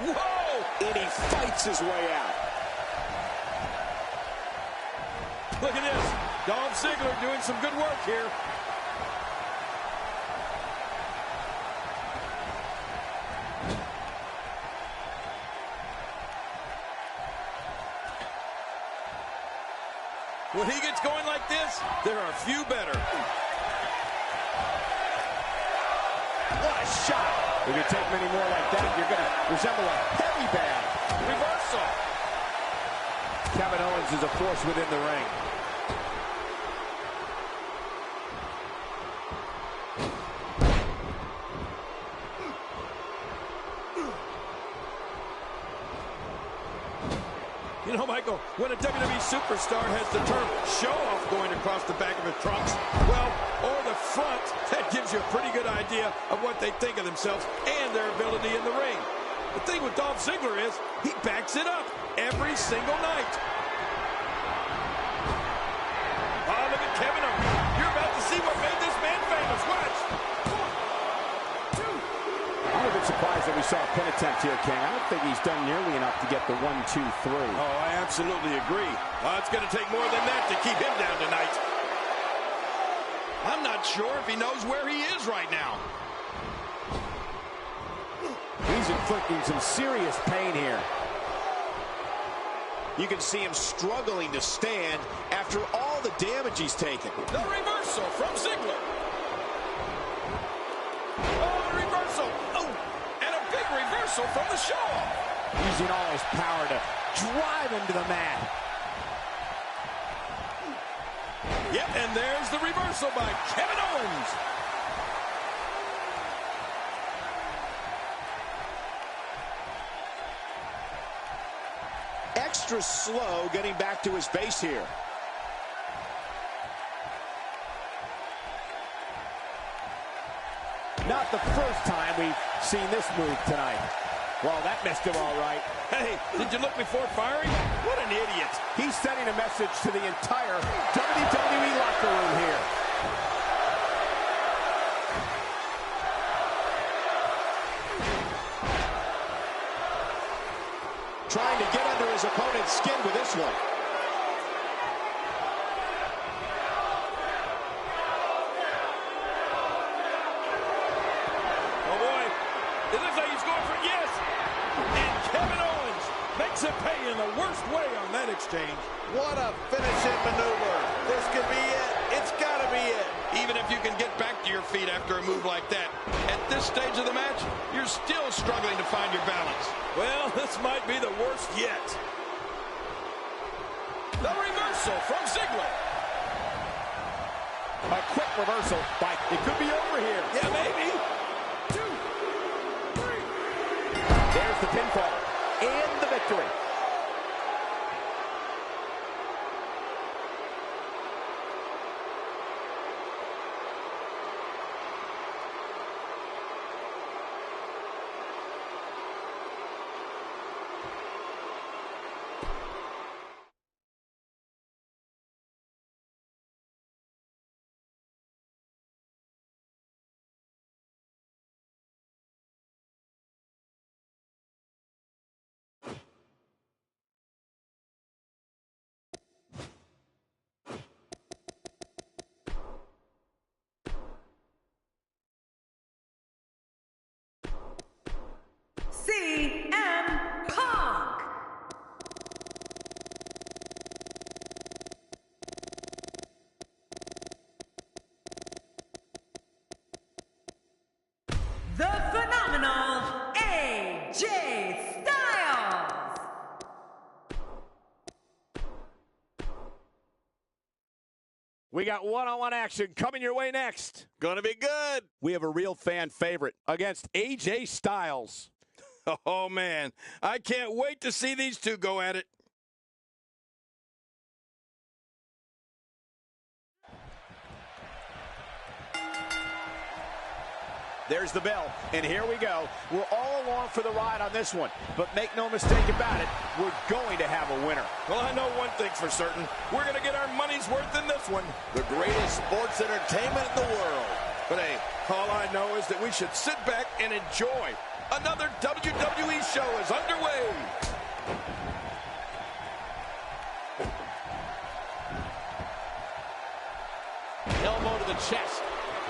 Whoa! And he fights his way out. Look at this. Dolph Ziggler doing some good work here. When he gets going like this, there are a few better. What a shot. If you take many more like that, you're going to resemble a heavy bag. Reversal. Kevin Owens is a force within the ring. You know, Michael, when a WWE superstar has the term show-off going across the back of his trunks, well, or the front, that gives you a pretty good idea of what they think of themselves and their ability in the ring. The thing with Dolph Ziggler is he backs it up every single night. Oh, look at Kevin Owens. You're about to see what made this man famous. Watch. 1, 2, surprised that we saw a pin attempt here, King. I don't think he's done nearly enough to get the 1, 2, 3. Oh, I absolutely agree. It's going to take more than that to keep him down tonight. I'm not sure if he knows where he is right now. He's inflicting some serious pain here. You can see him struggling to stand after all the damage he's taken. The reversal from Ziggler. Oh, the reversal. Oh, and a big reversal from the show. Using all his power to drive him to the mat. Yep, and there's the reversal by Kevin Owens. Extra slow getting back to his base here. Not the first time we've seen this move tonight. Well, that missed him all right. Hey, did you look before firing? What an idiot. He's sending a message to the entire WWE locker room here. Trying to get under his opponent's skin with this one. Oh, boy. It looks like he's going for it. Yes. And Kevin Owens makes it pay in the worst way on that exchange. What a finishing maneuver. This could be it. It's got to be it. Even if you can get back to your feet after a move like that, at this stage of the match, you're still struggling to find your balance. Well, this might be the worst yet. The reversal from Ziggler. A quick reversal. It could be over here. Yeah, maybe. 2, 3. There's the pinfall and the victory. CM Punk. The phenomenal AJ Styles. We got one-on-one action coming your way next. Gonna be good. We have a real fan favorite against AJ Styles. Oh, man. I can't wait to see these two go at it. There's the bell, and here we go. We're all along for the ride on this one, but make no mistake about it, we're going to have a winner. Well, I know one thing for certain. We're going to get our money's worth in this one. The greatest sports entertainment in the world. But hey, all I know is that we should sit back and enjoy. Another WWE show is underway. Elbow to the chest.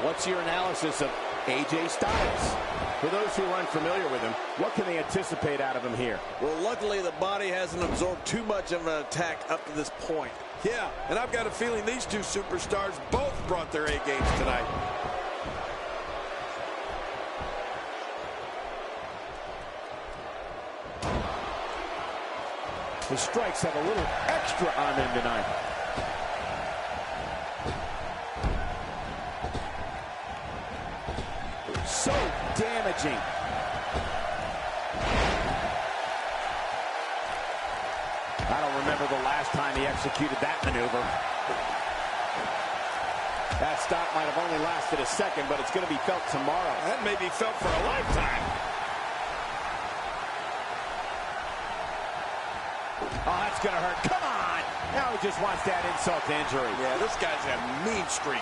What's your analysis of AJ Styles? For those who are unfamiliar with him, what can they anticipate out of him here? Well, luckily the body hasn't absorbed too much of an attack up to this point. Yeah, and I've got a feeling these two superstars both brought their A games tonight. The strikes have a little extra on them tonight. So damaging. I don't remember the last time he executed that maneuver. That stop might have only lasted a second, but it's going to be felt tomorrow. That may be felt for a lifetime. Oh, that's going to hurt. Come on! Now he just wants that insult to injury. Yeah, this guy's a mean streak.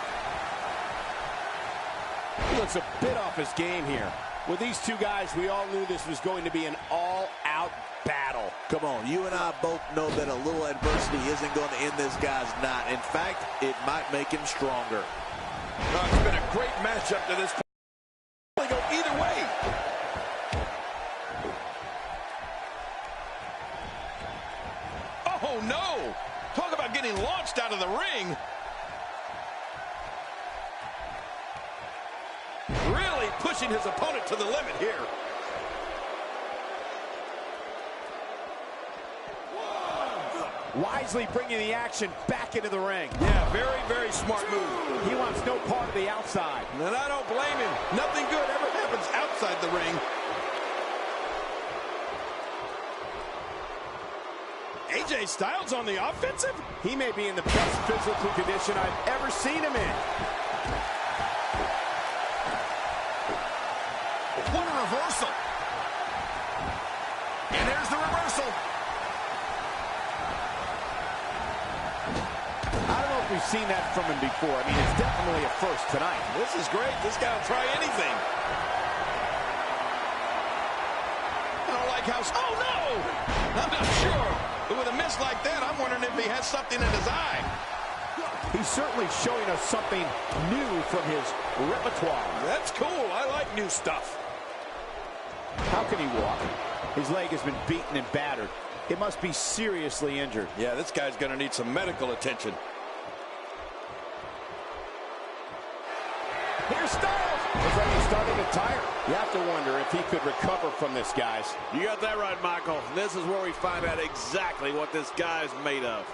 He looks a bit off his game here. With these two guys, we all knew this was going to be an all-out battle. Come on, you and I both know that a little adversity isn't going to end this guy's knot. In fact, it might make him stronger. It's been a great matchup to this point. They go either way. Oh, no. Talk about getting launched out of the ring. Really pushing his opponent to the limit here. Wisely bringing the action back into the ring. Yeah, very, very smart move. He wants no part of the outside. And I don't blame him. Nothing good ever happens outside the ring. AJ Styles on the offensive? He may be in the best physical condition I've ever seen him in. What a reversal. And there's the reversal. I don't know if we've seen that from him before. I mean, it's definitely a first tonight. This is great. This guy will try anything. I don't like how... Oh, no! I'm not sure. But with a miss like that, I'm wondering if he has something in his eye. He's certainly showing us something new from his repertoire. That's cool. I like new stuff. How can he walk? His leg has been beaten and battered. It must be seriously injured. Yeah, this guy's going to need some medical attention. Here's Styles. Looks like he's starting to tire. You have to wonder if he could recover from this, guys. You got that right, Michael. This is where we find out exactly what this guy's made of.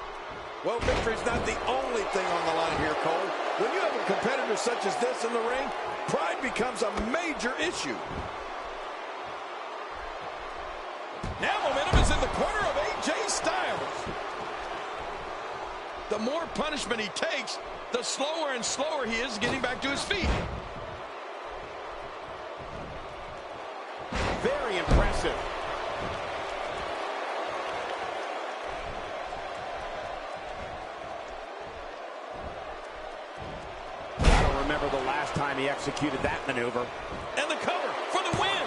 Well, victory's not the only thing on the line here, Cole. When you have a competitor such as this in the ring, pride becomes a major issue. Now momentum is in the corner of AJ Styles. The more punishment he takes, the slower and slower he is getting back to his feet. Very impressive. I don't remember the last time he executed that maneuver. And the cover for the win.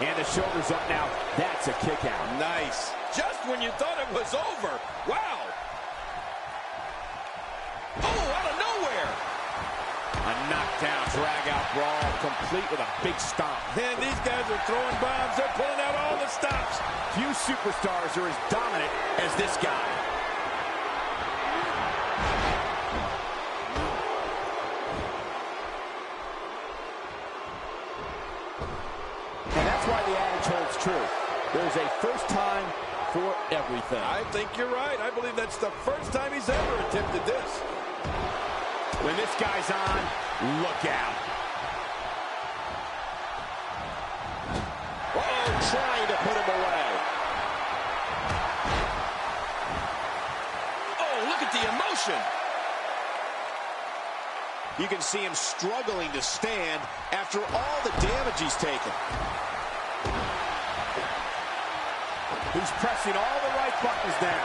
And the shoulders up now. That's a kick out. Nice. Just when you thought it was over. Wow. Oh, out of nowhere. A knockdown, drag-out brawl, complete with a big stomp. And these guys are throwing bombs. They're pulling out all the stops. Few superstars are as dominant as this guy. And that's why the adage holds true. There's a first time for everything. I think you're right. I believe that's the first time he's ever attempted this. When this guy's on, look out. Oh, trying to put him away. Oh, look at the emotion. You can see him struggling to stand after all the damage he's taken. He's pressing all the right buttons now.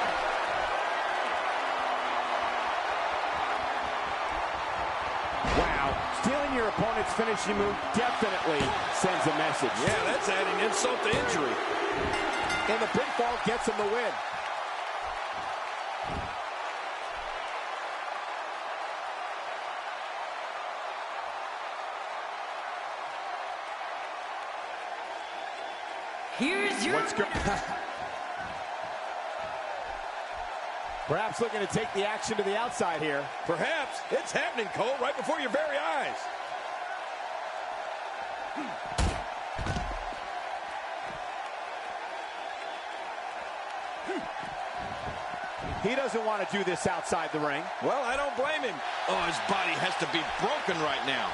Wow, stealing your opponent's finishing move definitely sends a message. Yeah, that's adding insult to injury. And the pinfall gets him the win. Here's your Perhaps looking to take the action to the outside here. Perhaps. It's happening, Cole, right before your very eyes. He doesn't want to do this outside the ring. Well, I don't blame him. Oh, his body has to be broken right now.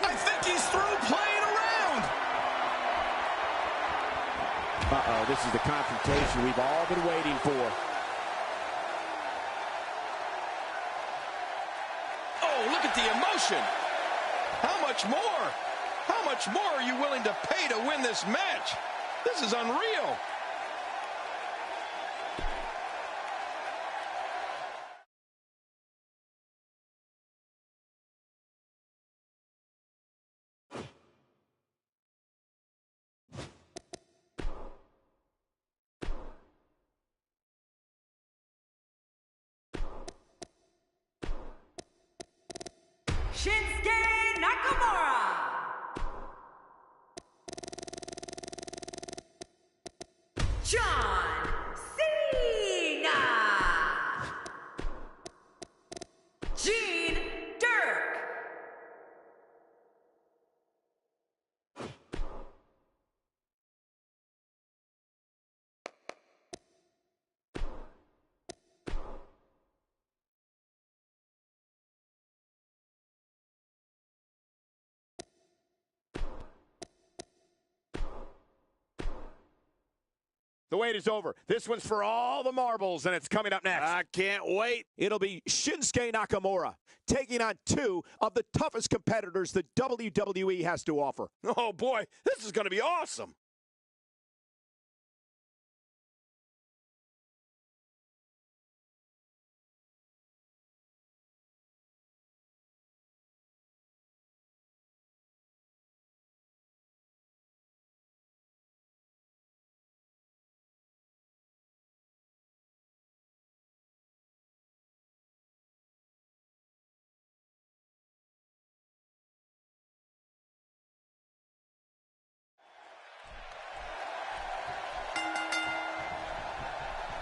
I think he's through playing around. Uh-oh, this is the confrontation we've all been waiting for. Oh, look at the emotion. How much more? How much more are you willing to pay to win this match? This is unreal. John Cena. Gene Dirk. The wait is over. This one's for all the marbles, and it's coming up next. I can't wait. It'll be Shinsuke Nakamura taking on two of the toughest competitors the WWE has to offer. Oh, boy, this is going to be awesome.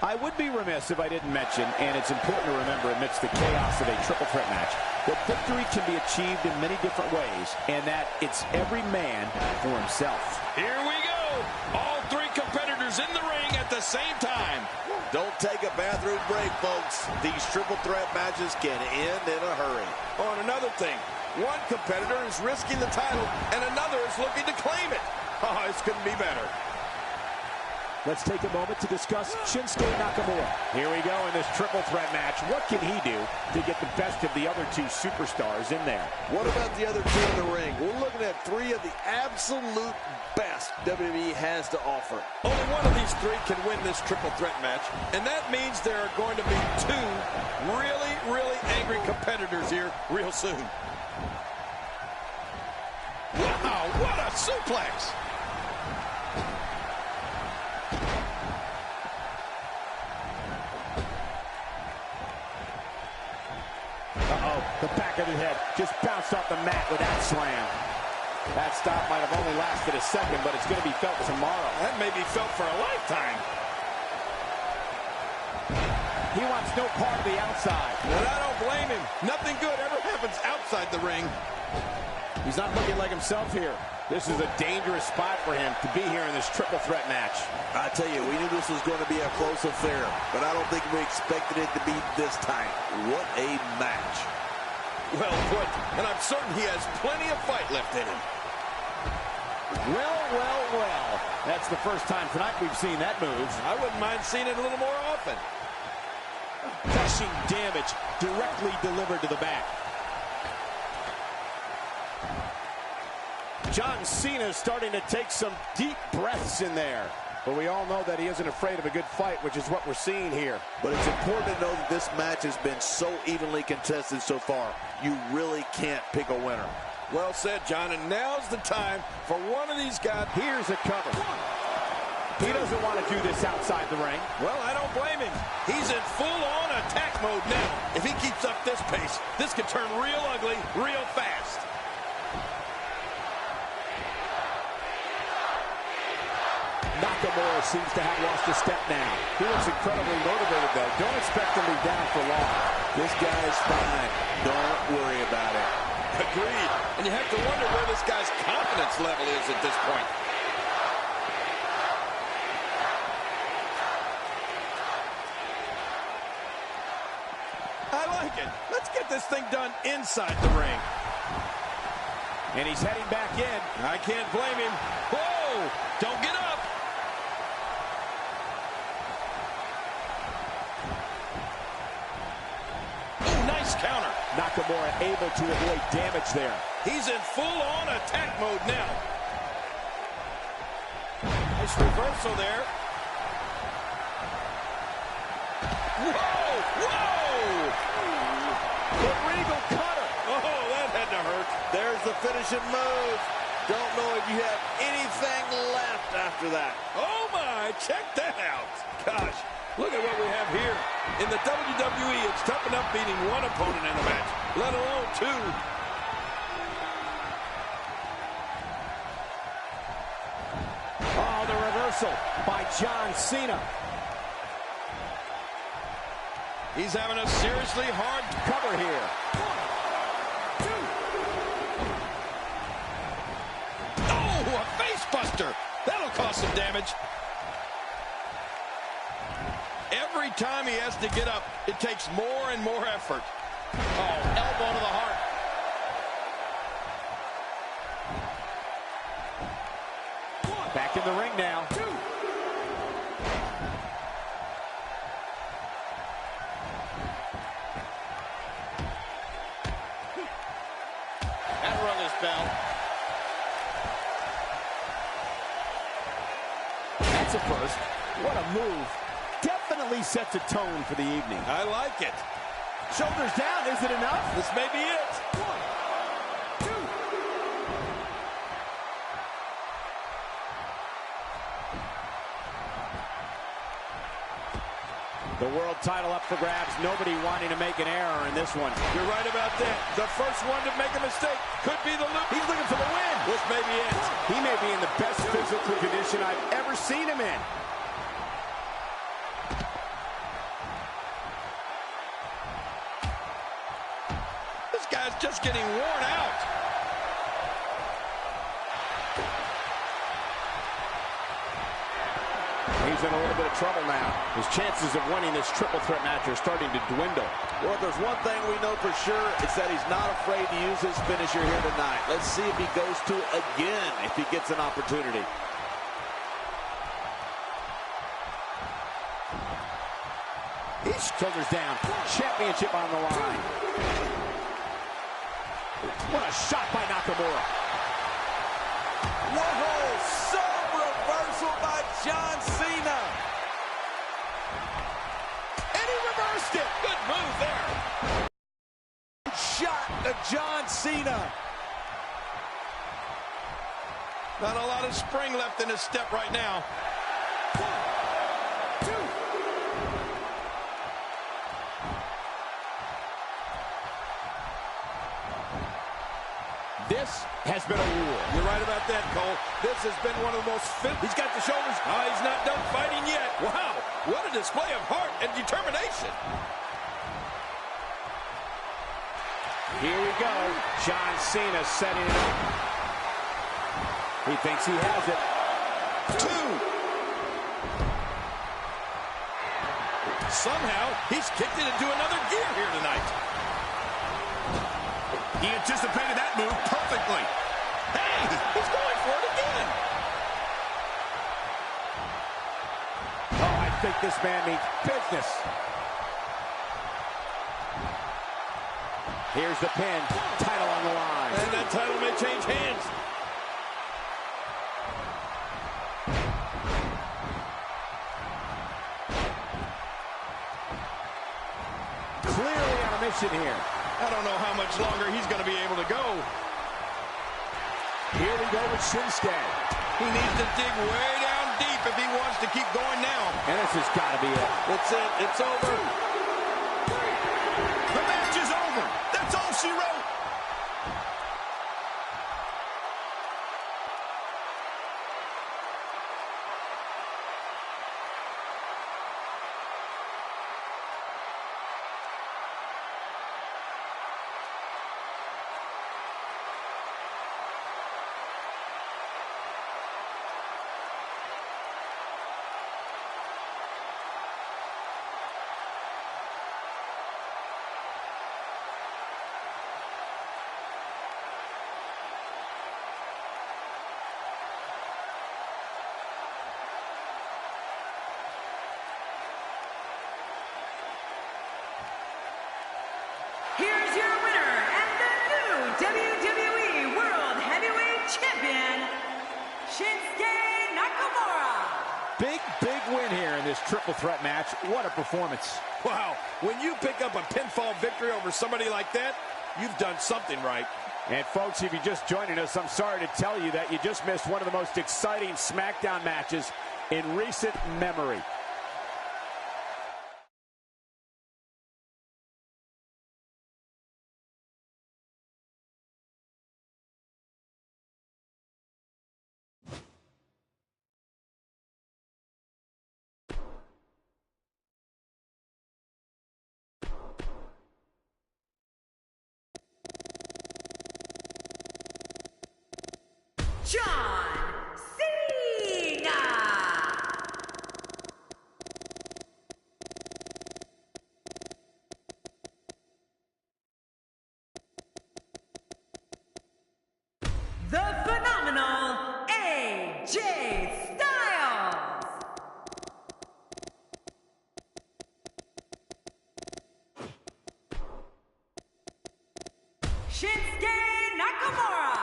I would be remiss if I didn't mention, and it's important to remember amidst the chaos of a triple threat match, that victory can be achieved in many different ways, and that it's every man for himself. Here we go. All three competitors in the ring at the same time. Don't take a bathroom break, folks. These triple threat matches can end in a hurry. Oh, and another thing. One competitor is risking the title, and another is looking to claim it. Oh, this couldn't be better. Let's take a moment to discuss Shinsuke Nakamura. Here we go in this triple threat match. What can he do to get the best of the other two superstars in there? What about the other two in the ring? We're looking at three of the absolute best WWE has to offer. Only one of these three can win this triple threat match, and that means there are going to be two really, really angry competitors here real soon. Wow, what a suplex! The back of the head just bounced off the mat with that slam. That stop might have only lasted a second, but it's going to be felt tomorrow. That may be felt for a lifetime. He wants no part of the outside. And I don't blame him. Nothing good ever happens outside the ring. He's not looking like himself here. This is a dangerous spot for him to be here in this triple threat match. I tell you, we knew this was going to be a close affair, but I don't think we expected it to be this tight. What a match. Well put, and I'm certain he has plenty of fight left in him. Well, well, well. That's the first time tonight we've seen that move. I wouldn't mind seeing it a little more often. Crushing damage directly delivered to the back. John Cena is starting to take some deep breaths in there. But we all know that he isn't afraid of a good fight, which is what we're seeing here. But it's important to know that this match has been so evenly contested so far. You really can't pick a winner. Well said, John, and now's the time for one of these guys. Here's a cover. He doesn't want to do this outside the ring. Well, I don't blame him. He's in full-on attack mode now. If he keeps up this pace, this could turn real ugly real fast. Nakamura seems to have lost a step now. He looks incredibly motivated, though. Don't expect him to be down for long. This guy's fine. Don't worry about it. Agreed. And you have to wonder where this guy's confidence level is at this point. I like it. Let's get this thing done inside the ring. And he's heading back in. I can't blame him. Whoa! Don't get up. Nice counter. Nakamura able to avoid damage there. He's in full-on attack mode now. Nice reversal there. Whoa! Whoa! The Regal cutter. Oh, that had to hurt. There's the finishing move. Don't know if you have anything left after that. Oh, my. Check that out. Gosh, look at what we have here. In the WWE, it's tough enough beating one opponent in a match, let alone two. Oh, the reversal. reversal by John Cena. He's having a seriously hard Cover here. 1, 2. Oh, a face buster. That'll cause some damage. Every time he has to get up, it takes more and more effort. Oh, elbow to the heart. Back in the ring now. 2. That rung his bell. That's a first. What a move. Definitely sets a tone for the evening. I like it. Shoulders down. Is it enough? This may be it. 1, 2. The world title up for grabs. Nobody wanting to make an error in this one. You're right about that. The first one to make a mistake could be the loop. He's looking for the win. This may be it. He may be in the best physical condition I've ever seen him in. This guy's just getting worn out. He's in a little bit of trouble now. His chances of winning this triple threat match are starting to dwindle. Well, if there's one thing we know for sure, it's that he's not afraid to use his finisher here tonight. Let's see if he goes to it again if he gets an opportunity. He's shoulders down. Championship on the line. What a shot by Nakamura. Whoa, sub reversal by John Cena. And he reversed it. Good move there. Shot to John Cena. Not a lot of spring left in his step right now. 1, 2. This has been a war. You're right about that, Cole. This has been one of the most fit. He's got the shoulders. Oh, he's not done fighting yet. Wow, what a display of heart and determination. Here we go. John Cena setting it up. He thinks he has it. 2. Somehow, he's kicked it into another gear here tonight. He anticipated that move perfectly. Hey, he's going for it again. Oh, I think this man means business. Here's the pin. Title on the line. And that title may change hands. Clearly on a mission here. I don't know how much longer he's going to be able to go. Here we go with Shinsuke. He needs to dig way down deep if he wants to keep going now. And this has got to be it. It's it. It's over. The match is over. That's all she wrote. Here's your winner and the new WWE World Heavyweight Champion, Shinsuke Nakamura. Big win here in this triple threat match. What a performance. Wow, when you pick up a pinfall victory over somebody like that, you've done something right. And folks, if you're just joining us, I'm sorry to tell you that you just missed one of the most exciting SmackDown matches in recent memory. John Cena. The phenomenal AJ Styles. Shinsuke Nakamura.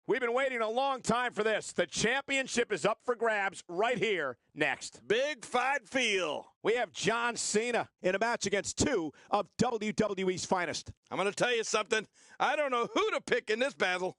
We've been waiting a long time for this. The championship is up for grabs right here next. Big fight feel. We have John Cena in a match against two of WWE's finest. I'm going to tell you something. I don't know who to pick in this battle.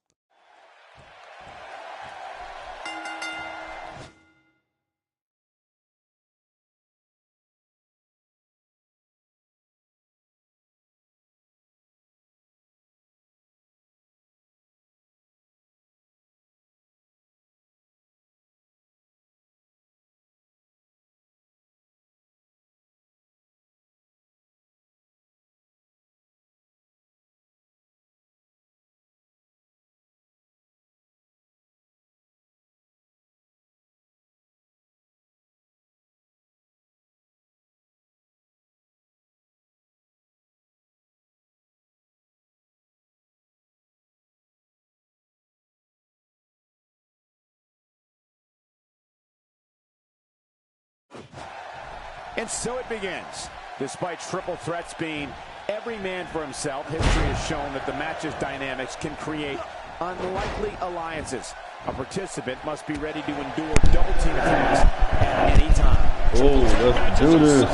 And so it begins. Despite triple threats being every man for himself, history has shown that the match's dynamics can create unlikely alliances. A participant must be ready to endure double team attacks at any time. Oh, let's do this.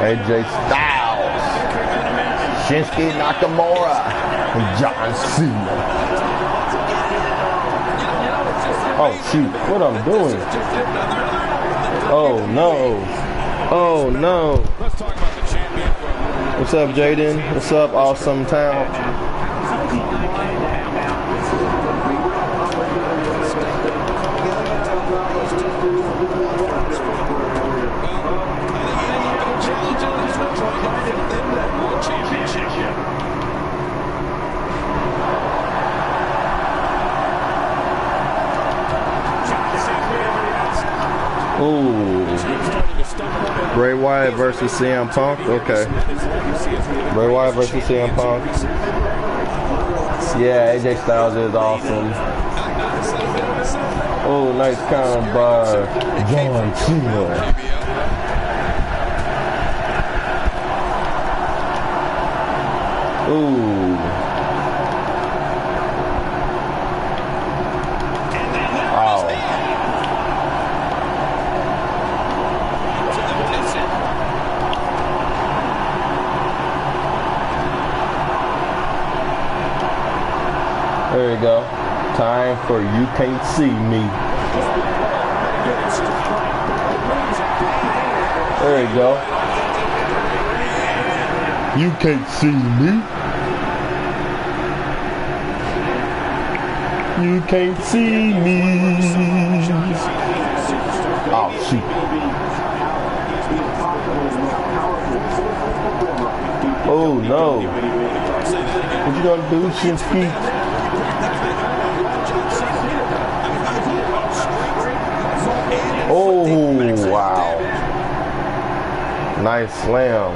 AJ Styles, Shinsuke Nakamura, and John Cena. Oh shoot, what I'm doing? Oh no. Oh no. Let's talk about the champion for a moment. What's up, Jaden? What's up, Awesome Town? Ooh. Bray Wyatt versus CM Punk. Okay. Bray Wyatt versus CM Punk. Yeah, AJ Styles is awesome. Oh, nice count by John Cena. Ooh. There you go. Time for You Can't See Me. There you go. You can't see me. You can't see me. Oh, shoot. Oh, no. What you gonna do, Shinsuke? Oh, wow. Nice slam.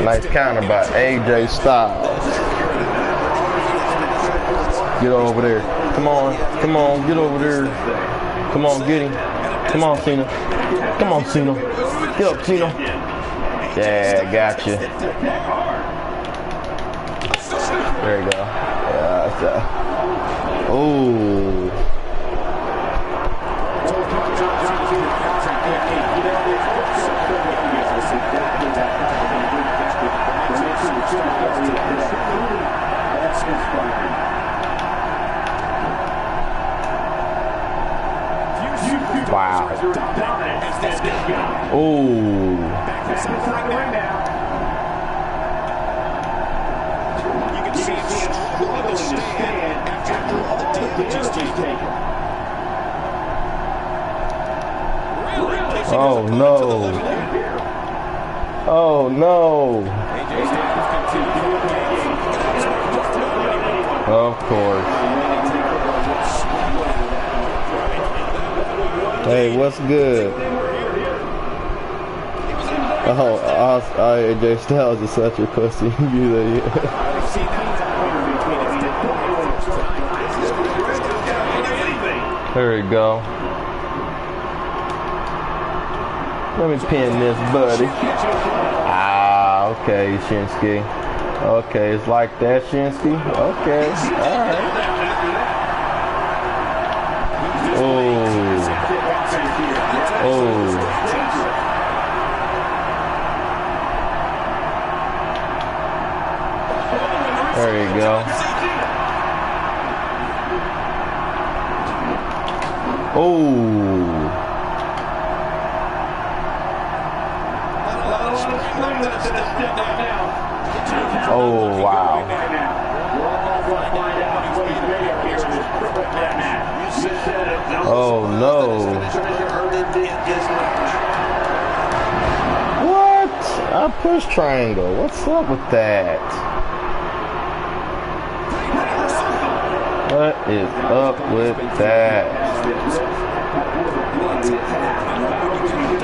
Nice counter by AJ Styles. Get over there. Come on. Come on. Get over there. Come on. Get him. Come on, Cena. Come on, Cena. Get up, Cena. Yeah, gotcha. There you go. Yeah, ooh. Wow. Ooh. You can see him struggling to stand after all the damage he's taken. Oh no. Oh no. Of course. Hey, what's good? Oh, AJ Styles is such a pussy. There we go. Let me pin this, buddy. Ah, okay, Shinsuke. Okay, it's like that, Shinsuke. Okay, alright. Oh. Oh. There you go. Oh. Oh, wow. Oh, no. What? I push triangle. What's up with that? What is up with that?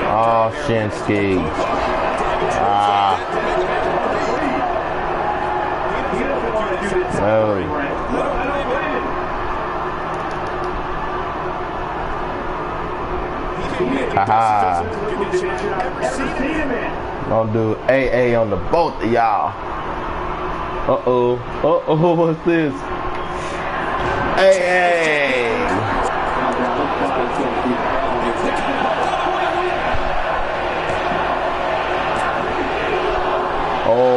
Oh, Shinsuke. Ah. No. Haha. Don't do AA on the both of y'all. Uh-oh. Uh-oh, what's this? AA. Oh.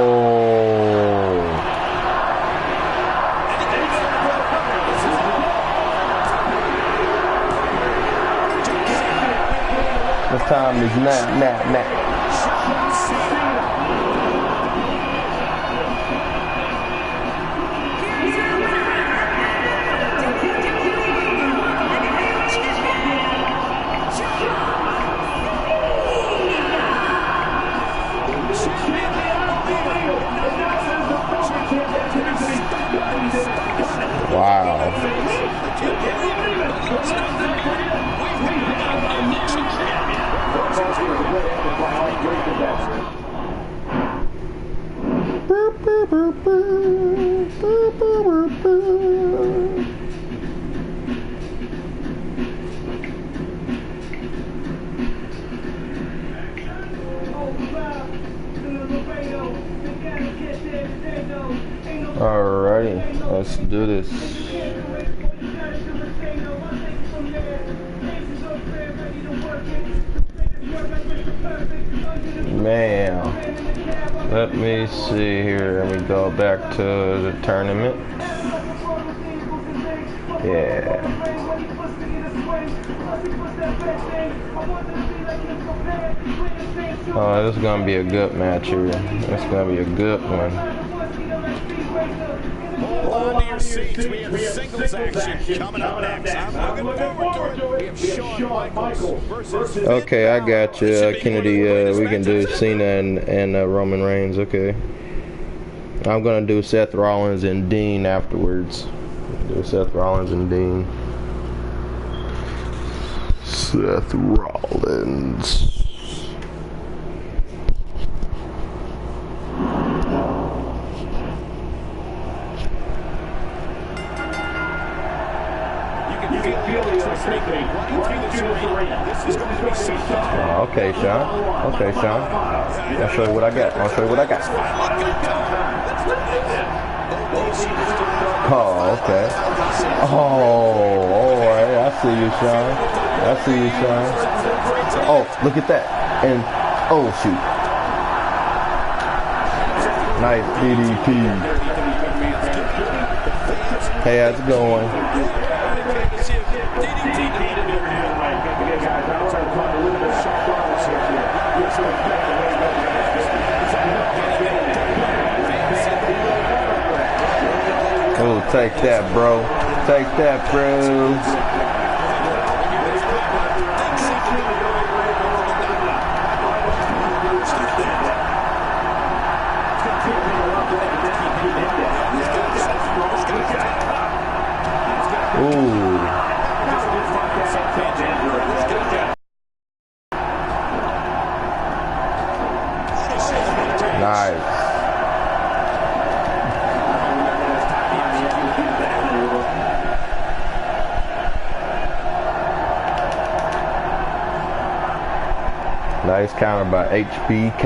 The time is now. Wow. Alrighty, let's do this. Man, let me see here. Let me go back to the tournament. Yeah. Oh, this is gonna be a good match here. It's gonna be a good one. Hold on to your seats. We have singles action coming up next. I'm looking forward to it. We have Shawn Michaels versus... Okay, I got you, Kennedy. We can do Cena and Roman Reigns. Okay. I'm gonna do Seth Rollins and Dean afterwards. Do Seth Rollins and Dean. Seth Rollins. listening, running through this arena, this is going to be some fun. Okay, Sean. Okay, Sean. I'll show you what I got. I'll show you what I got. Oh, okay. Oh, all right. I see you, Sean. I see you, Sean. Oh, look at that. And, oh, shoot. Nice DDT. Hey, how's it going? Oh, take that, bro. Take that, bro. Ooh. Nice. Nice counter by HBK.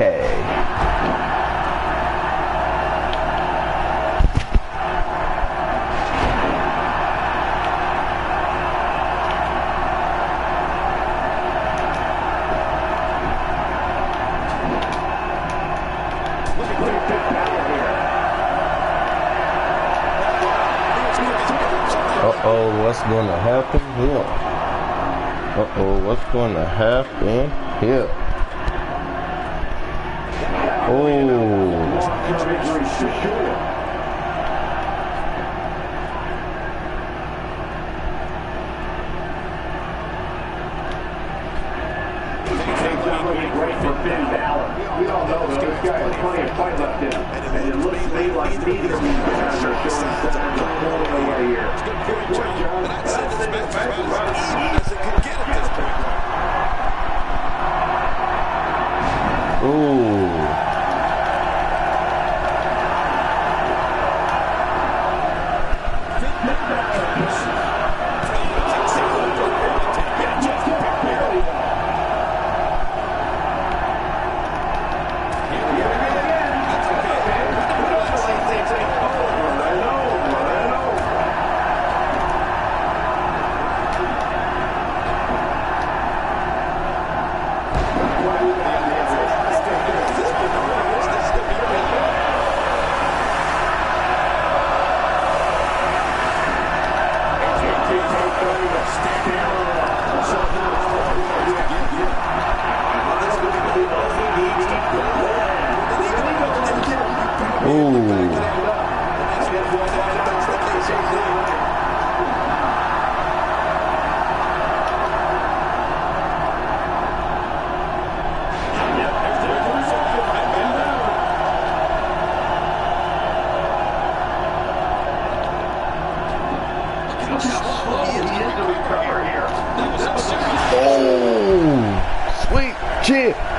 Uh-oh, what's going to happen here? Uh-oh, what's going to happen here? Oh. We all know those guys have plenty of fight left in them. And it looks to me like neither of these guys are showing signs of pulling away here. Good point, John. And I'd say this match is about as easy as it could get at this point. Ooh.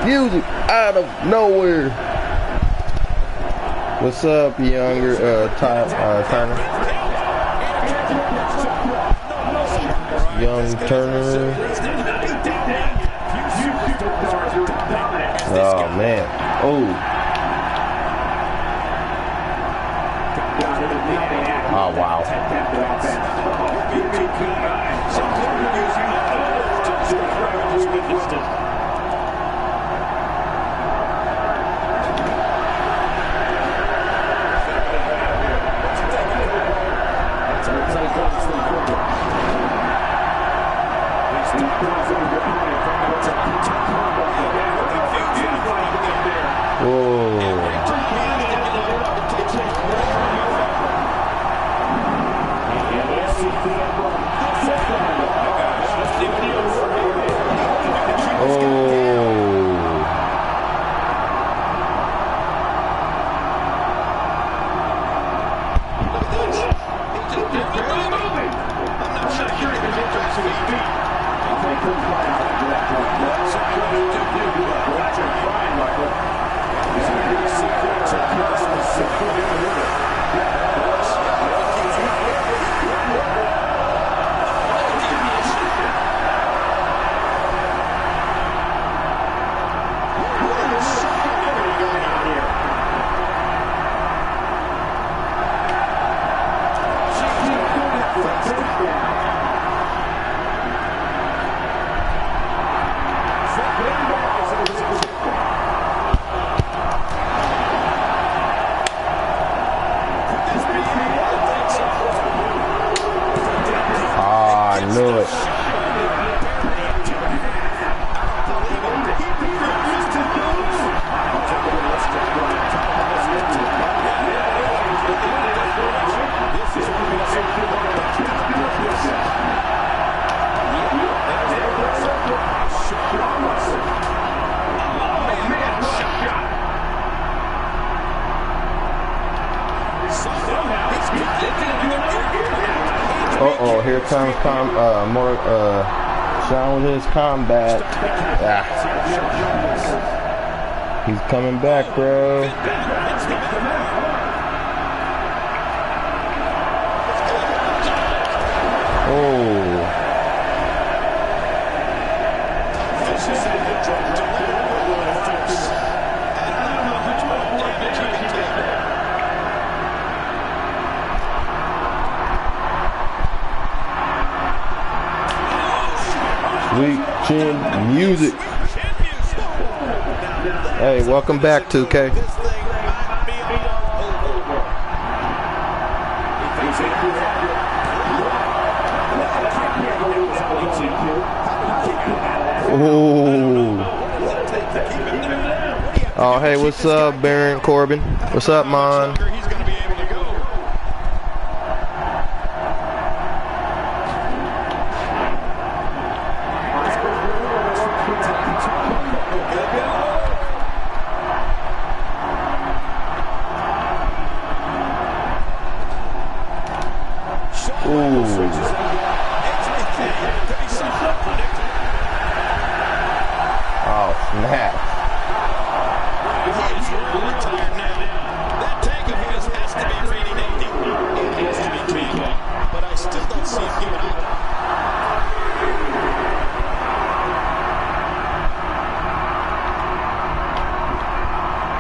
Music out of nowhere. What's up, younger Turner? Young Turner. Oh man. Oh. Oh wow. here comes Sean with his combat. Ah. He's coming back, bro. Oh. Sweet chin music. Hey, welcome back, 2K. Ooh. Oh, hey, what's up, Baron Corbin? What's up, Mon?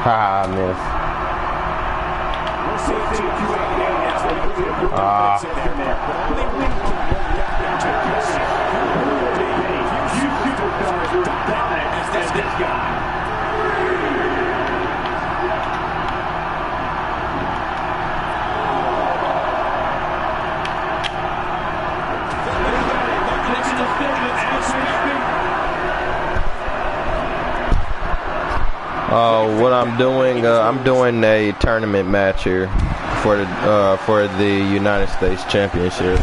Ah, miss. What I'm doing a tournament match here for the United States Championship.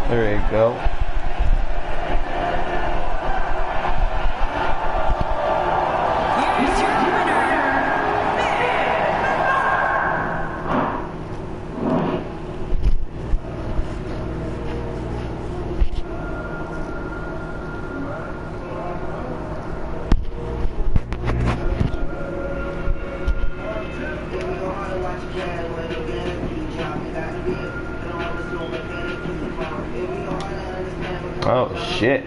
There you go. Here's your winner, Oh shit.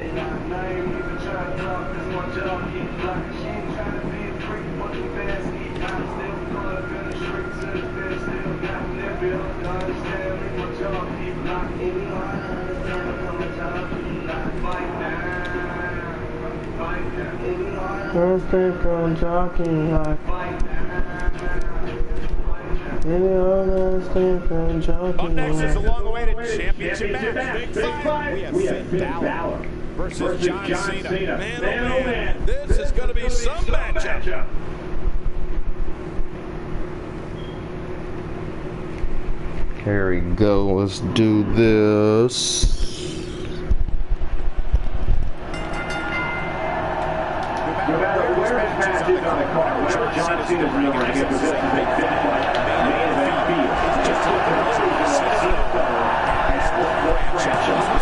Don't think I'm jockeying like Up next is a long-awaited championship match. Big fight. We have Finn Balor versus John Cena. Man, oh man, this is going to be some matchup. Here we go. Let's do this. No matter where his match is on the card, whenever John Cena's in the ring, he possesses a finish like main event feel. He's just looking to prove himself as the franchise.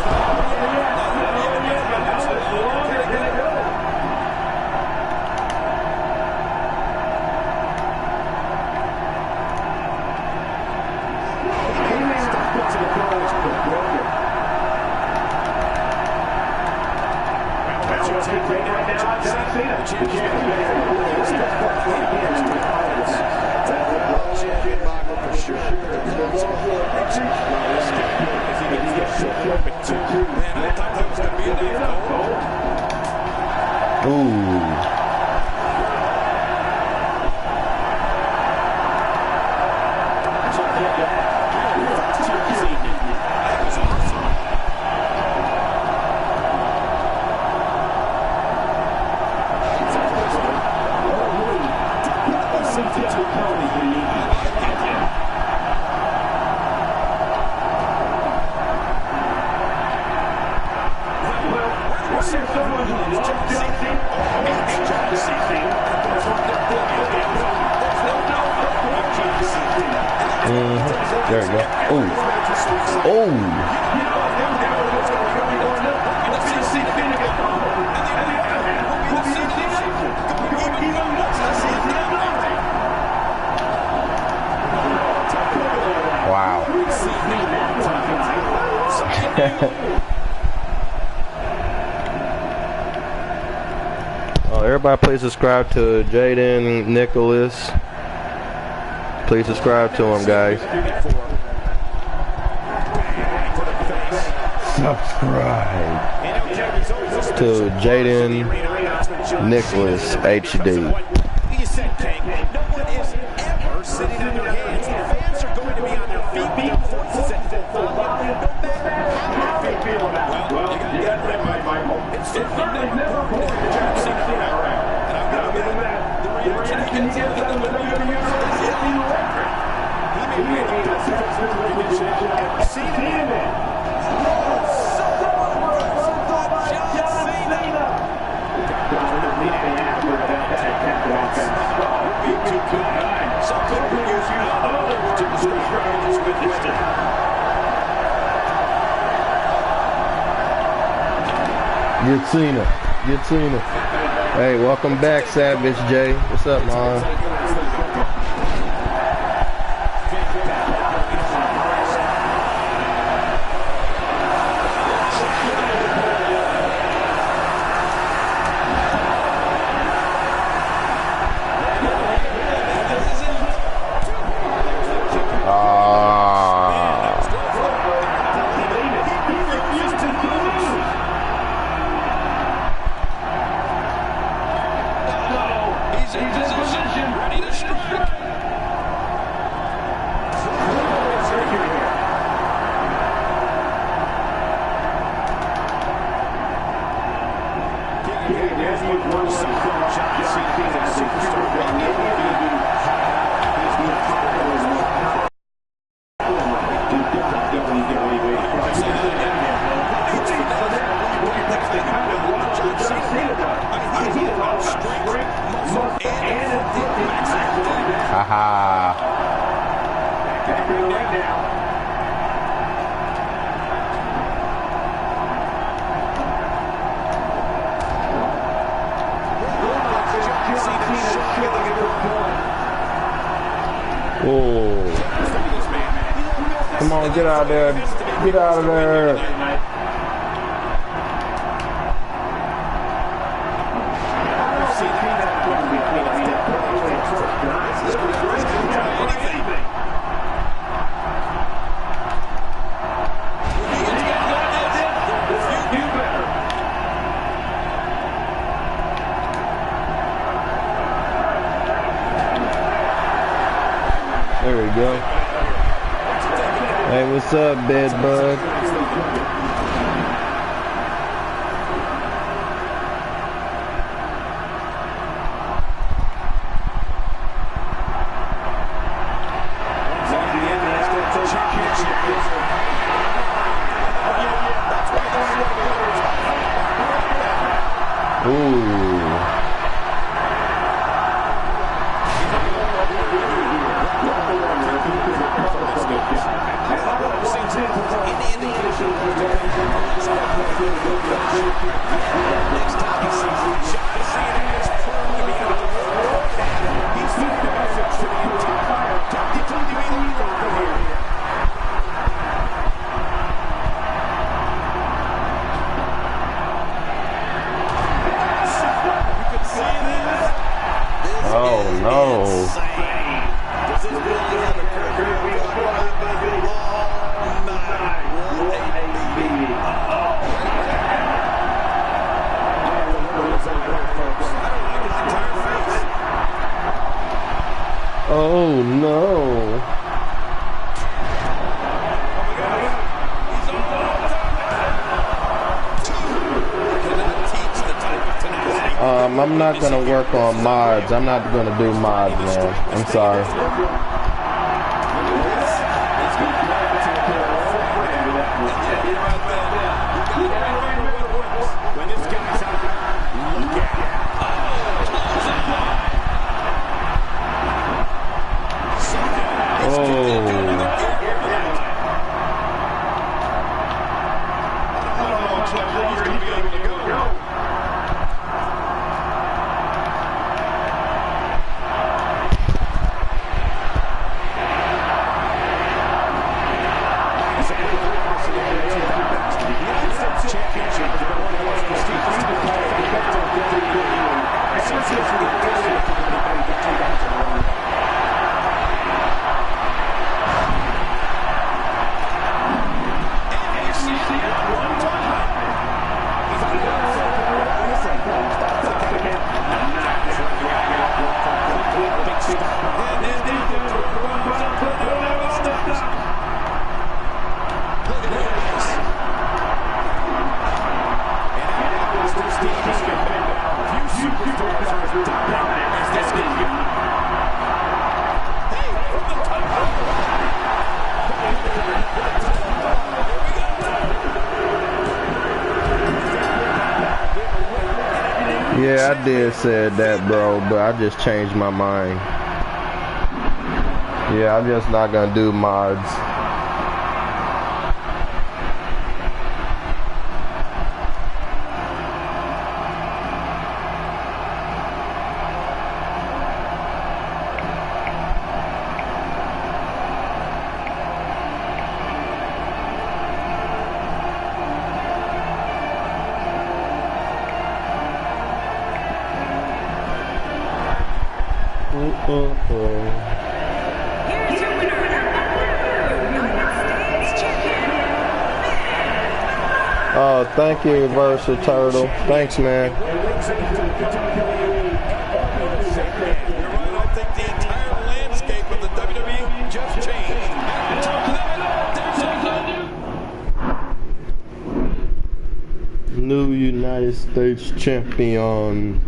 There we go. Oh. Wow. Everybody please subscribe to Jaden Nicholas. Please subscribe to him, guys. Subscribe to Jaden Nicholas HD. You said, King, no one is ever sitting on their hands. The fans are going to be on their feet with their voices at full volume, no matter how they feel about it. Well, you got that right, Michael. It's certainly never important to John Cena around. And I've got to admit that the reaction he gets out of the WWE is electric. He may be the best physical condition I've ever seen him in. Get Cena. Get Cena. Hey, welcome back, Savage J. What's up, man? Come on, get out of there. Get out of there. There we go. Hey, what's up, bed bud? Oh no. I'm not gonna work on mods. I'm not gonna do mods, man. I'm sorry. Oh. Yeah, I did say that, bro, but I just changed my mind. Yeah, I'm just not gonna do mods. Here's your winner, United States Champion. Oh, thank you, Reversal Turtle. Thanks, man. You're right. I think the entire landscape of the WWE just changed. And on top of that, New United States Champion.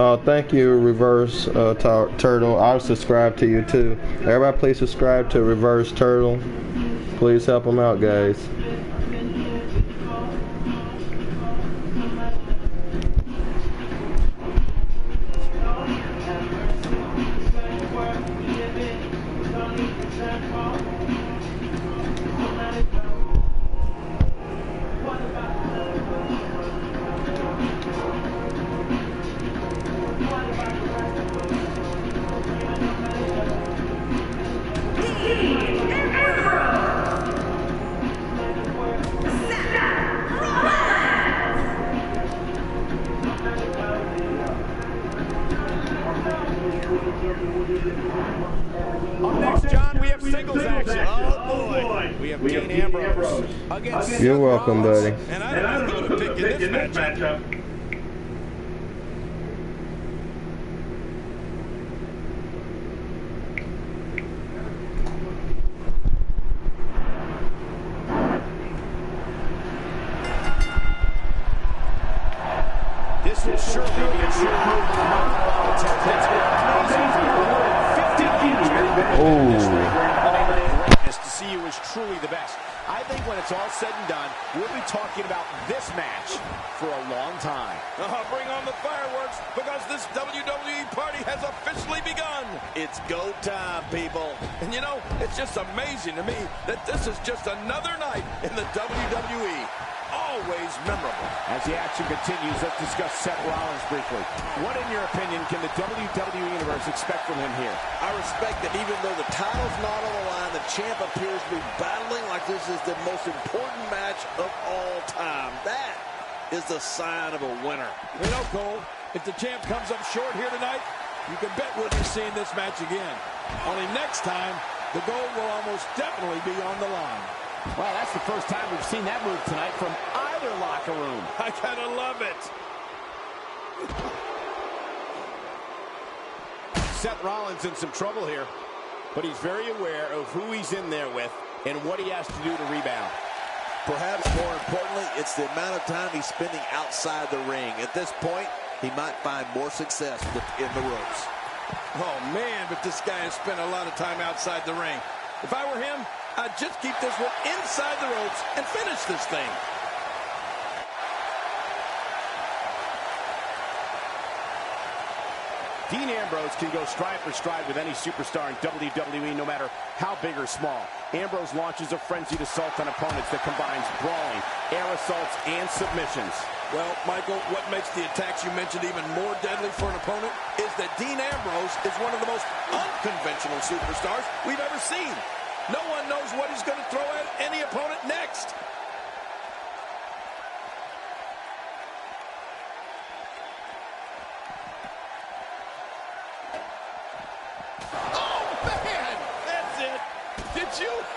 Oh, thank you, Reverse Turtle. I'll subscribe to you too. Everybody, please subscribe to Reverse Turtle. Please help him out, guys. Up next, John, we have singles action. Oh, boy. We have Dean Ambrose against You're welcome, buddy. and I don't know who to pick in this matchup. This will surely be a true move for the greatness to see you as truly the best. I think when it's all said and done, we'll be talking about this match for a long time. Bring on the fireworks, because this WWE party has officially begun. It's go time, people. And you know, it's just amazing to me that this is just another night in the WWE. Always memorable. As the action continues, let's discuss Seth Rollins briefly. What, in your opinion, can the WWE Universe expect from him here? I respect that even though the title's not on the line, the champ appears to be battling like this is the most important match of all time. That is the sign of a winner. You know, Cole, if the champ comes up short here tonight, you can bet we'll be seeing this match again. Only next time, the gold will almost definitely be on the line. Well, that's the first time we've seen that move tonight from either locker room. I gotta love it. Seth Rollins in some trouble here, but he's very aware of who he's in there with and what he has to do to rebound. Perhaps more importantly, it's the amount of time he's spending outside the ring. At this point, he might find more success in the ropes. Oh, man, but this guy has spent a lot of time outside the ring. If I were him, I'd just keep this one inside the ropes and finish this thing. Dean Ambrose can go stride for stride with any superstar in WWE, no matter how big or small. Ambrose launches a frenzied assault on opponents that combines brawling, air assaults, and submissions. Well, Michael, what makes the attacks you mentioned even more deadly for an opponent is that Dean Ambrose is one of the most unconventional superstars we've ever seen. No one knows what he's going to throw at any opponent next.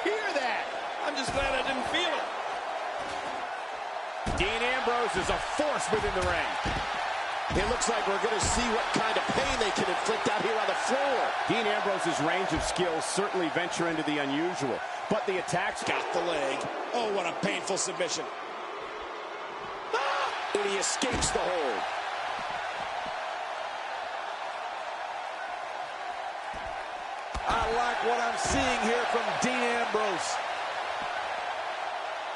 hear that. I'm just glad I didn't feel it. Dean Ambrose is a force within the ring. It looks like we're going to see what kind of pain they can inflict out here on the floor. Dean Ambrose's range of skills certainly venture into the unusual, but the attacks Got the leg. Oh, what a painful submission. And he escapes the hold. I like what I'm seeing here from Dean Ambrose.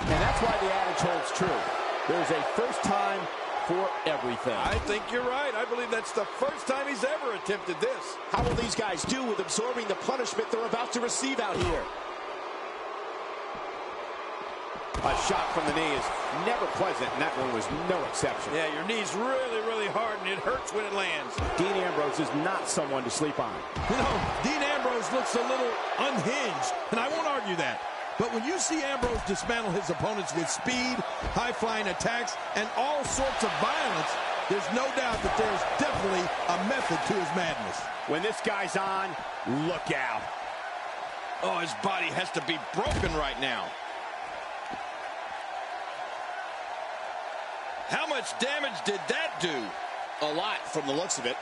And that's why the adage holds true. There's a first time for everything. I think you're right. I believe that's the first time he's ever attempted this. How will these guys do with absorbing the punishment they're about to receive out here? A shot from the knee is never pleasant, and that one was no exception. Yeah, your knee's really, really hard, and it hurts when it lands. Dean Ambrose is not someone to sleep on. You know, Dean Ambrose looks a little unhinged, and I won't argue that. But when you see Ambrose dismantle his opponents with speed, high-flying attacks, and all sorts of violence, there's no doubt that there's definitely a method to his madness. When this guy's on, look out. Oh, his body has to be broken right now. How much damage did that do? A lot from the looks of it.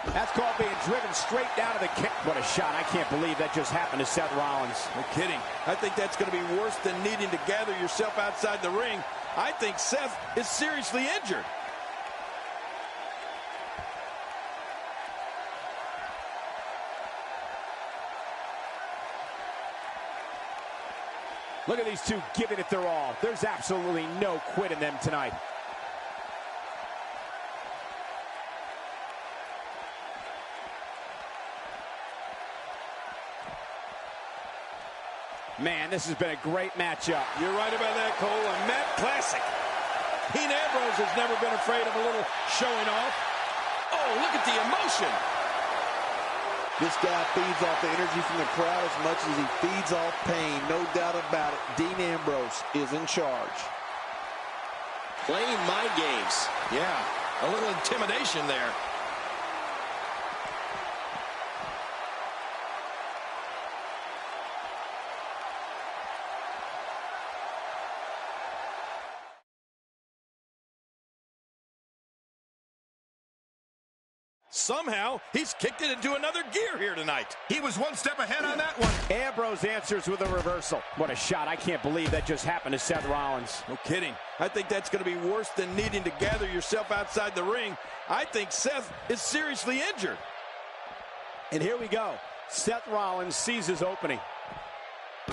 That's called being driven straight down to the kick. What a shot. I can't believe that just happened to Seth Rollins. No kidding. I think that's going to be worse than needing to gather yourself outside the ring. I think Seth is seriously injured. Look at these two giving it their all. There's absolutely no quit in them tonight. Man, this has been a great matchup. You're right about that, Cole. A Matt classic. Dean Ambrose has never been afraid of a little showing off. Oh, look at the emotion. This guy feeds off the energy from the crowd as much as he feeds off pain. No doubt about it. Dean Ambrose is in charge. Playing mind games. Yeah, a little intimidation there. Somehow, he's kicked it into another gear here tonight. He was one step ahead on that one. Ambrose answers with a reversal. What a shot. I can't believe that just happened to Seth Rollins. No kidding. I think that's going to be worse than needing to gather yourself outside the ring. I think Seth is seriously injured. And here we go. Seth Rollins sees his opening.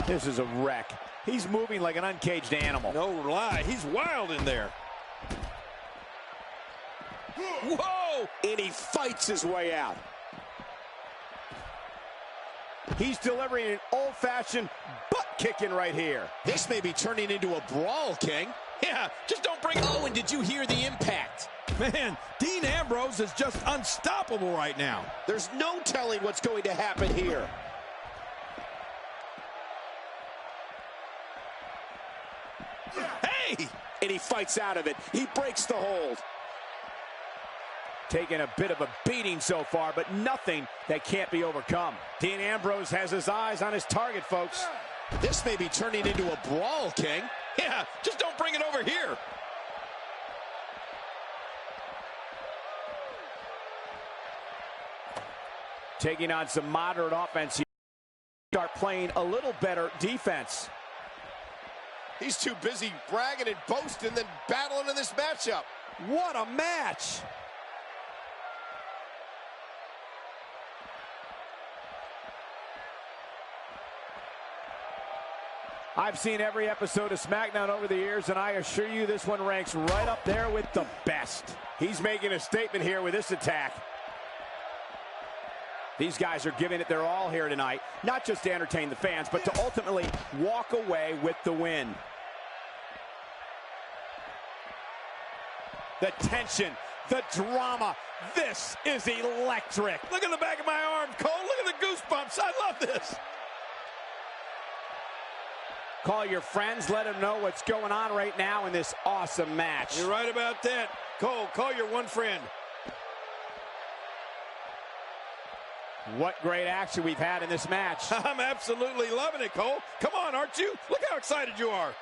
This is a wreck. He's moving like an uncaged animal. No lie. He's wild in there. Whoa! And he fights his way out. He's delivering an old-fashioned butt-kicking right here. This may be turning into a brawl, King. Yeah, just don't bring it. Oh, and did you hear the impact? Man, Dean Ambrose is just unstoppable right now. There's no telling what's going to happen here. Hey! And he fights out of it. He breaks the hold. Taking a bit of a beating so far, but nothing that can't be overcome. Dean Ambrose has his eyes on his target, folks. This may be turning into a brawl, King. Yeah, just don't bring it over here. Taking on some moderate offense here. Start playing a little better defense. He's too busy bragging and boasting than battling in this matchup. What a match! I've seen every episode of SmackDown over the years, and I assure you this one ranks right up there with the best. He's making a statement here with this attack. These guys are giving it their all here tonight, not just to entertain the fans, but to ultimately walk away with the win. The tension, the drama, this is electric. Look at the back of my arm, Cole. Look at the goosebumps. I love this. Call your friends, let them know what's going on right now in this awesome match. You're right about that. Cole, call your one friend. What great action we've had in this match. I'm absolutely loving it, Cole. Come on, aren't you? Look how excited you are.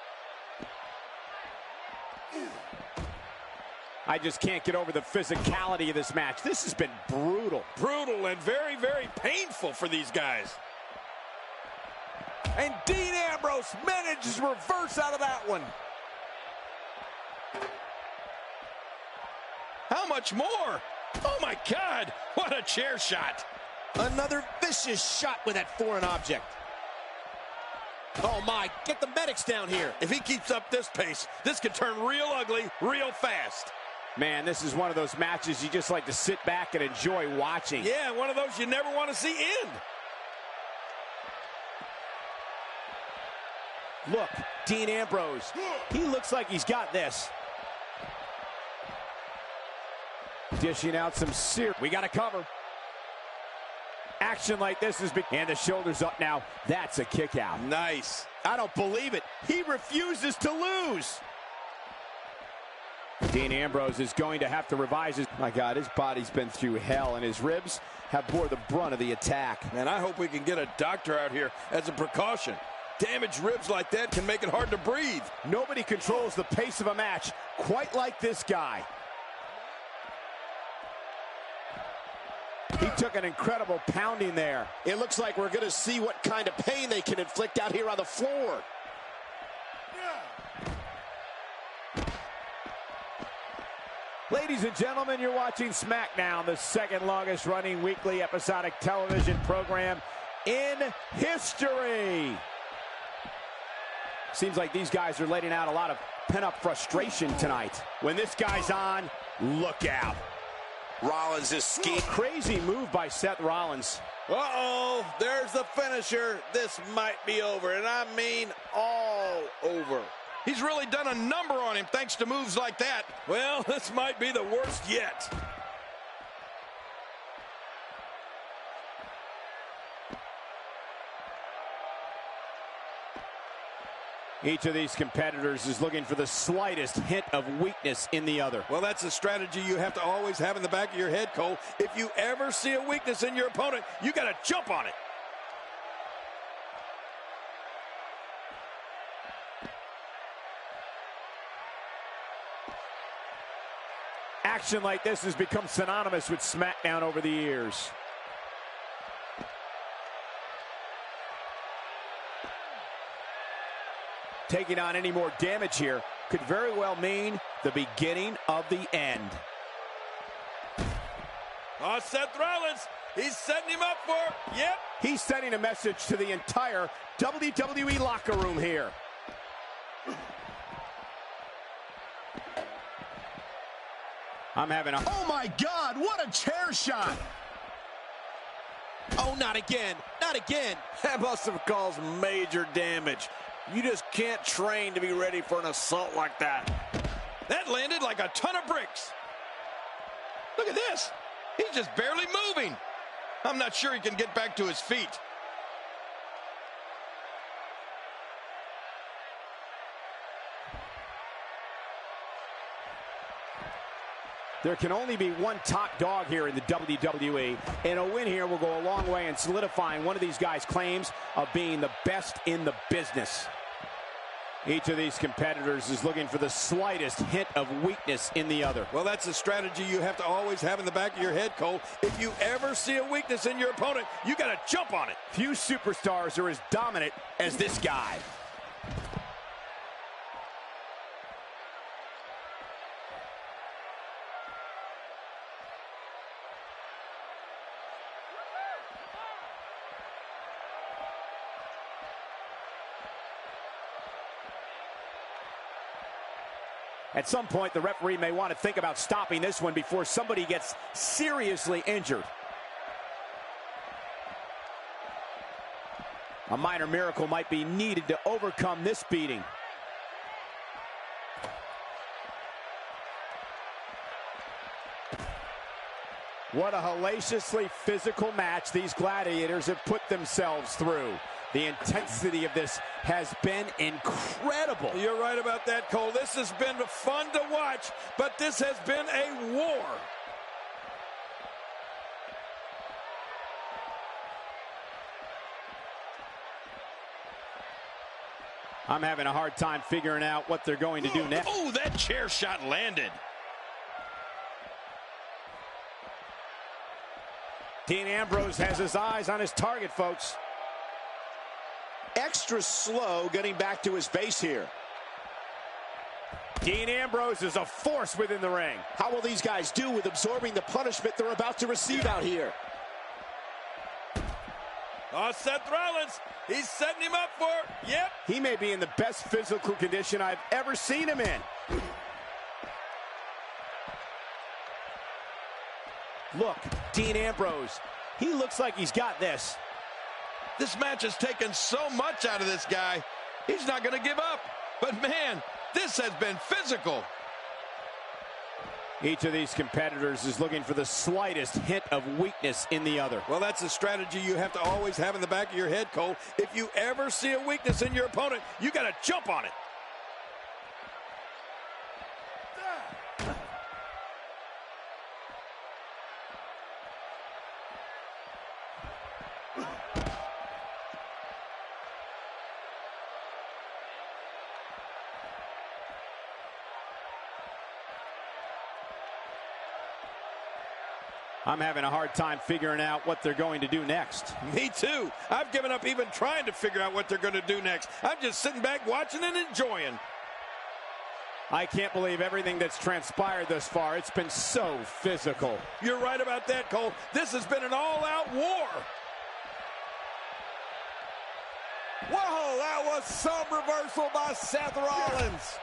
I just can't get over the physicality of this match. This has been brutal. Brutal and very, very painful for these guys. And Dean Ambrose manages to reverse out of that one. How much more? Oh, my God. What a chair shot. Another vicious shot with that foreign object. Oh, my. Get the medics down here. If he keeps up this pace, this could turn real ugly real fast. Man, this is one of those matches you just like to sit back and enjoy watching. Yeah, one of those you never want to see end. Look, Dean Ambrose. He looks like he's got this. Dishing out some we got to cover. Action like this is and the shoulders up now. That's a kick out. Nice. I don't believe it. He refuses to lose. Dean Ambrose is going to have to revise his... My God, his body's been through hell, and his ribs have bore the brunt of the attack. Man, I hope we can get a doctor out here as a precaution. Damaged ribs like that can make it hard to breathe. Nobody controls the pace of a match quite like this guy. He took an incredible pounding there. It looks like we're going to see what kind of pain they can inflict out here on the floor. Ladies and gentlemen, you're watching SmackDown, the second longest running weekly episodic television program in history. Seems like these guys are letting out a lot of pent-up frustration tonight. When this guy's on, look out. Rollins is scheming. Crazy move by Seth Rollins. Uh-oh, there's the finisher. This might be over, and I mean all over. He's really done a number on him thanks to moves like that. Well, this might be the worst yet. Each of these competitors is looking for the slightest hint of weakness in the other. Well, that's a strategy you have to always have in the back of your head, Cole. If you ever see a weakness in your opponent, you got to jump on it. Action like this has become synonymous with SmackDown over the years. Taking on any more damage here could very well mean the beginning of the end. Oh, Seth Rollins, he's setting him up for, yep. He's sending a message to the entire WWE locker room here. I'm having a... Oh, my God, what a chair shot. Oh, not again. Not again. That must have caused major damage. You just can't train to be ready for an assault like that. That landed like a ton of bricks. Look at this. He's just barely moving. I'm not sure he can get back to his feet. There can only be one top dog here in the WWE, and a win here will go a long way in solidifying one of these guys' claims of being the best in the business. Each of these competitors is looking for the slightest hint of weakness in the other. Well, that's a strategy you have to always have in the back of your head, Cole. If you ever see a weakness in your opponent, you got to jump on it. Few superstars are as dominant as this guy. At some point, the referee may want to think about stopping this one before somebody gets seriously injured. A minor miracle might be needed to overcome this beating. What a hellaciously physical match these gladiators have put themselves through. The intensity of this has been incredible. You're right about that, Cole. This has been fun to watch, but this has been a war. I'm having a hard time figuring out what they're going to do next. Oh, that chair shot landed. Dean Ambrose has his eyes on his target, folks. Extra slow getting back to his base here. Dean Ambrose is a force within the ring. How will these guys do with absorbing the punishment they're about to receive out here? Oh, Seth Rollins, he's setting him up for it. Yep. He may be in the best physical condition I've ever seen him in. Look, Dean Ambrose. He looks like he's got this. This match has taken so much out of this guy. He's not going to give up. But, man, this has been physical. Each of these competitors is looking for the slightest hint of weakness in the other. Well, that's a strategy you have to always have in the back of your head, Cole. If you ever see a weakness in your opponent, you got to jump on it. I'm having a hard time figuring out what they're going to do next. Me too. I've given up even trying to figure out what they're going to do next. I'm just sitting back watching and enjoying. I can't believe everything that's transpired thus far. It's been so physical. You're right about that, Cole. This has been an all-out war. Whoa, that was some reversal by Seth Rollins.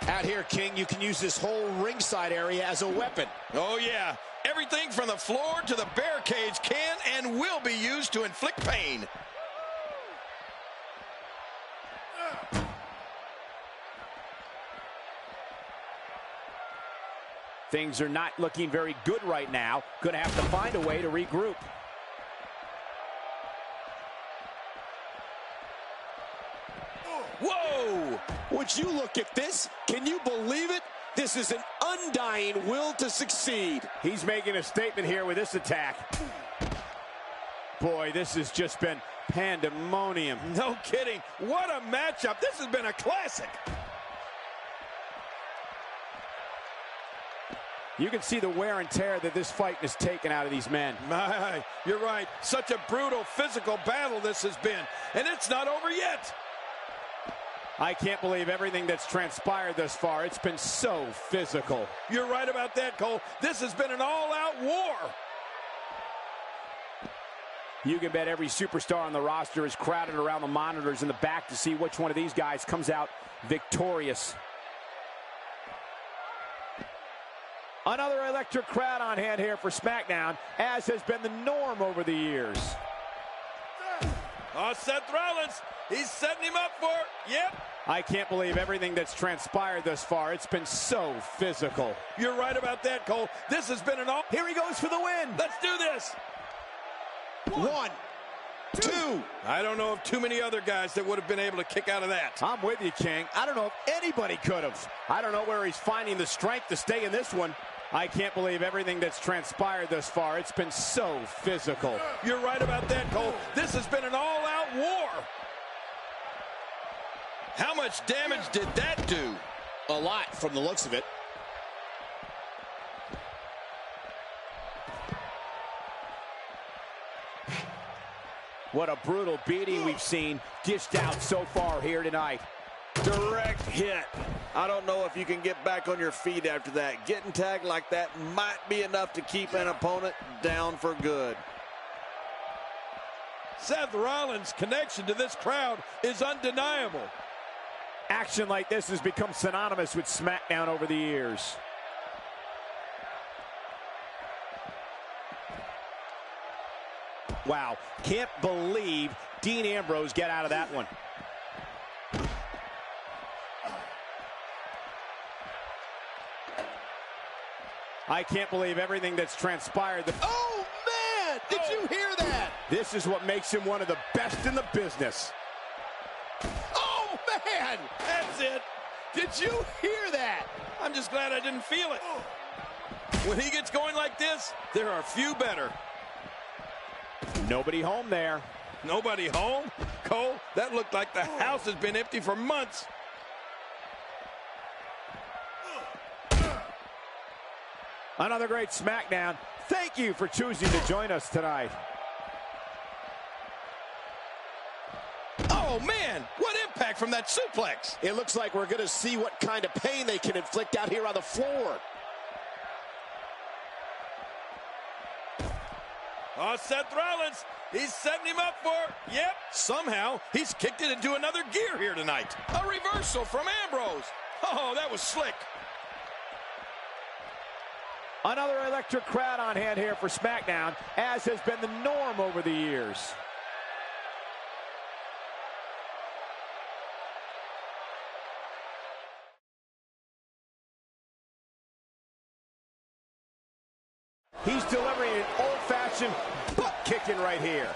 Out here, King, you can use this whole ringside area as a weapon. Oh, yeah. Everything from the floor to the barricades can and will be used to inflict pain. Things are not looking very good right now. Gonna have to find a way to regroup. Whoa! Would you look at this? Can you believe it? This is an undying will to succeed. He's making a statement here with this attack. Boy, this has just been pandemonium. No kidding. What a matchup. This has been a classic. You can see the wear and tear that this fight has taken out of these men. My, you're right. Such a brutal physical battle this has been. And it's not over yet. I can't believe everything that's transpired thus far. It's been so physical. You're right about that, Cole. This has been an all-out war. You can bet every superstar on the roster is crowded around the monitors in the back to see which one of these guys comes out victorious. Another electric crowd on hand here for SmackDown, as has been the norm over the years. Oh, Seth Rollins, he's setting him up for it. Yep. I can't believe everything that's transpired thus far. It's been so physical. You're right about that, Cole. This has been an all... Here he goes for the win. Let's do this. 1, 2. I don't know of too many other guys that would have been able to kick out of that. I'm with you, King. I don't know if anybody could have. I don't know where he's finding the strength to stay in this one. I can't believe everything that's transpired thus far. It's been so physical. You're right about that, Cole. This has been an all-out war. How much damage did that do? A lot from the looks of it. What a brutal beating we've seen dished out so far here tonight. Direct hit. I don't know if you can get back on your feet after that. Getting tagged like that might be enough to keep an opponent down for good. Seth Rollins' connection to this crowd is undeniable. Action like this has become synonymous with SmackDown over the years. Wow, can't believe Dean Ambrose got out of that one. I can't believe everything that's transpired. Oh, man! Did you hear that? This is what makes him one of the best in the business. Oh, man! That's it. Did you hear that? I'm just glad I didn't feel it. When he gets going like this, there are few better. Nobody home there. Nobody home? Cole. That looked like the house has been empty for months. Another great SmackDown. Thank you for choosing to join us tonight. Oh, man, what impact from that suplex. It looks like we're going to see what kind of pain they can inflict out here on the floor. Oh, Seth Rollins, he's setting him up for, yep, somehow he's kicked it into another gear here tonight. A reversal from Ambrose. Oh, that was slick. Another electric crowd on hand here for SmackDown, as has been the norm over the years. He's delivering an old-fashioned butt kicking right here.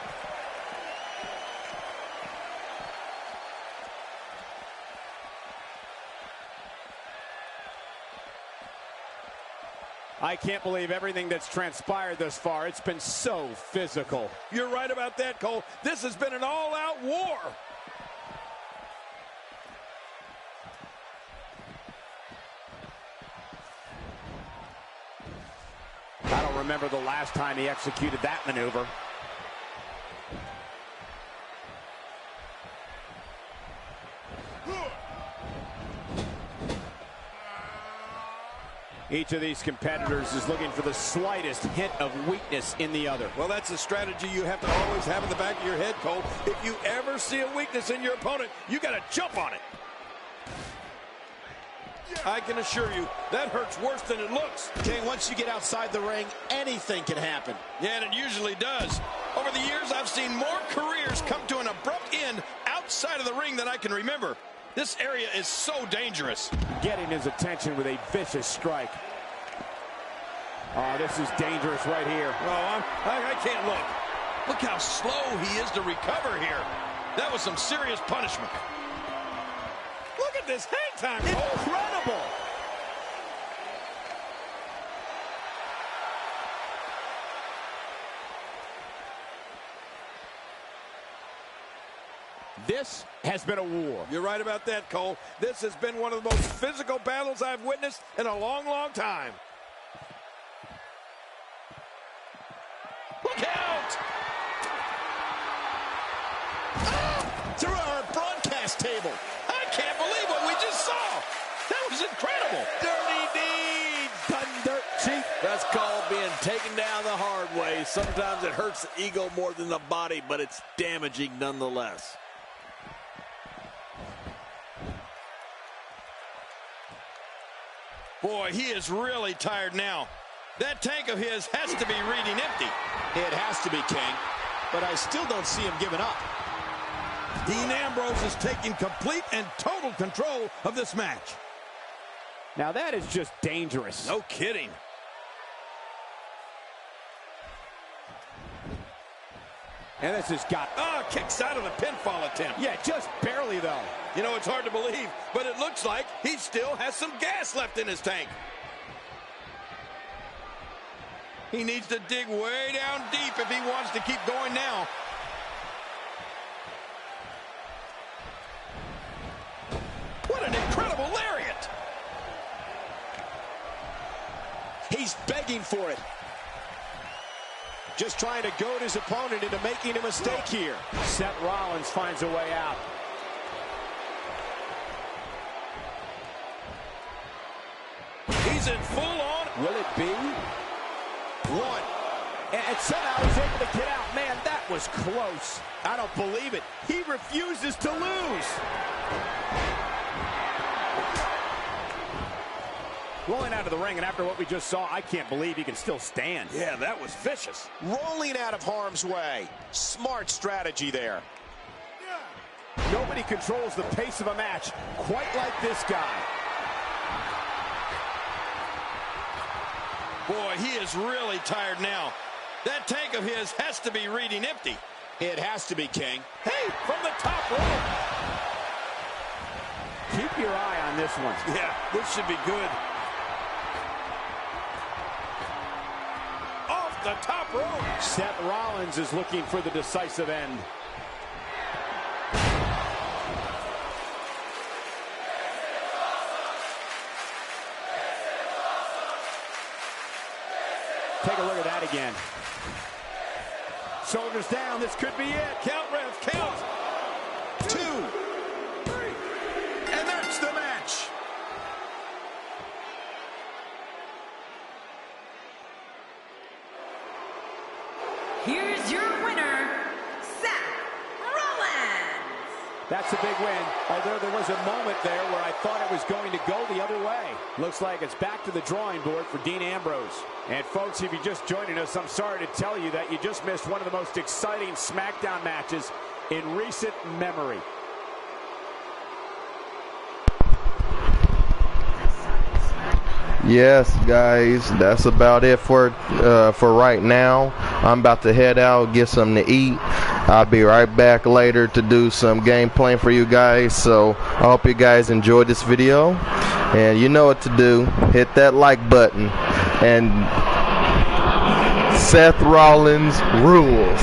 I can't believe everything that's transpired thus far. It's been so physical. You're right about that, Cole. This has been an all-out war. I don't remember the last time he executed that maneuver. Each of these competitors is looking for the slightest hint of weakness in the other. Well, that's a strategy you have to always have in the back of your head, Cole. If you ever see a weakness in your opponent, you got to jump on it. I can assure you, that hurts worse than it looks. King, once you get outside the ring, anything can happen. Yeah, and it usually does. Over the years, I've seen more careers come to an abrupt end outside of the ring than I can remember. This area is so dangerous. Getting his attention with a vicious strike. Oh, this is dangerous right here. Oh, I can't look. Look how slow he is to recover here. That was some serious punishment. Look at this hang time. Incredible. This has been a war. You're right about that, Cole. This has been one of the most physical battles I've witnessed in a long, long time. Look out! Oh, through our broadcast table. I can't believe what we just saw. That was incredible. Dirty deed, done dirt cheap. That's called being taken down the hard way. Sometimes it hurts the ego more than the body, but it's damaging nonetheless. Boy, he is really tired now. That tank of his has to be reading empty. It has to be, King, but I still don't see him giving up. Dean Ambrose is taking complete and total control of this match. Now that is just dangerous. No kidding. And this has got... kicks out of the pinfall attempt. Yeah, just barely, though. You know, it's hard to believe, but it looks like he still has some gas left in his tank. He needs to dig way down deep if he wants to keep going now. What an incredible lariat! He's begging for it. Just trying to goad his opponent into making a mistake here. Seth Rollins finds a way out. He's in full on. Will it be? One. And somehow he's able to get out. Man, that was close. I don't believe it. He refuses to lose. Rolling out of the ring, and after what we just saw, I can't believe he can still stand. Yeah, that was vicious. Rolling out of harm's way. Smart strategy there. Nobody controls the pace of a match quite like this guy. Boy, he is really tired now. That tank of his has to be reading empty. It has to be, King. Hey, from the top rope. Keep your eye on this one. Yeah, this should be good. Off the top rope. Seth Rollins is looking for the decisive end. Take a look at that again. Shoulders down. This could be it. Count, ref, count. 2, 3. And that's the match. Here's your winner, Seth Rollins. That's a big win, although there was a moment there where I thought it was going to go the other way. Looks like it's back to the drawing board for Dean Ambrose. And folks, if you're just joining us, I'm sorry to tell you that you just missed one of the most exciting SmackDown matches in recent memory. Yes, guys, that's about it for right now. I'm about to head out, get something to eat. I'll be right back later to do some gameplay for you guys. So I hope you guys enjoyed this video, and you know what to do. Hit that like button, and Seth Rollins rules.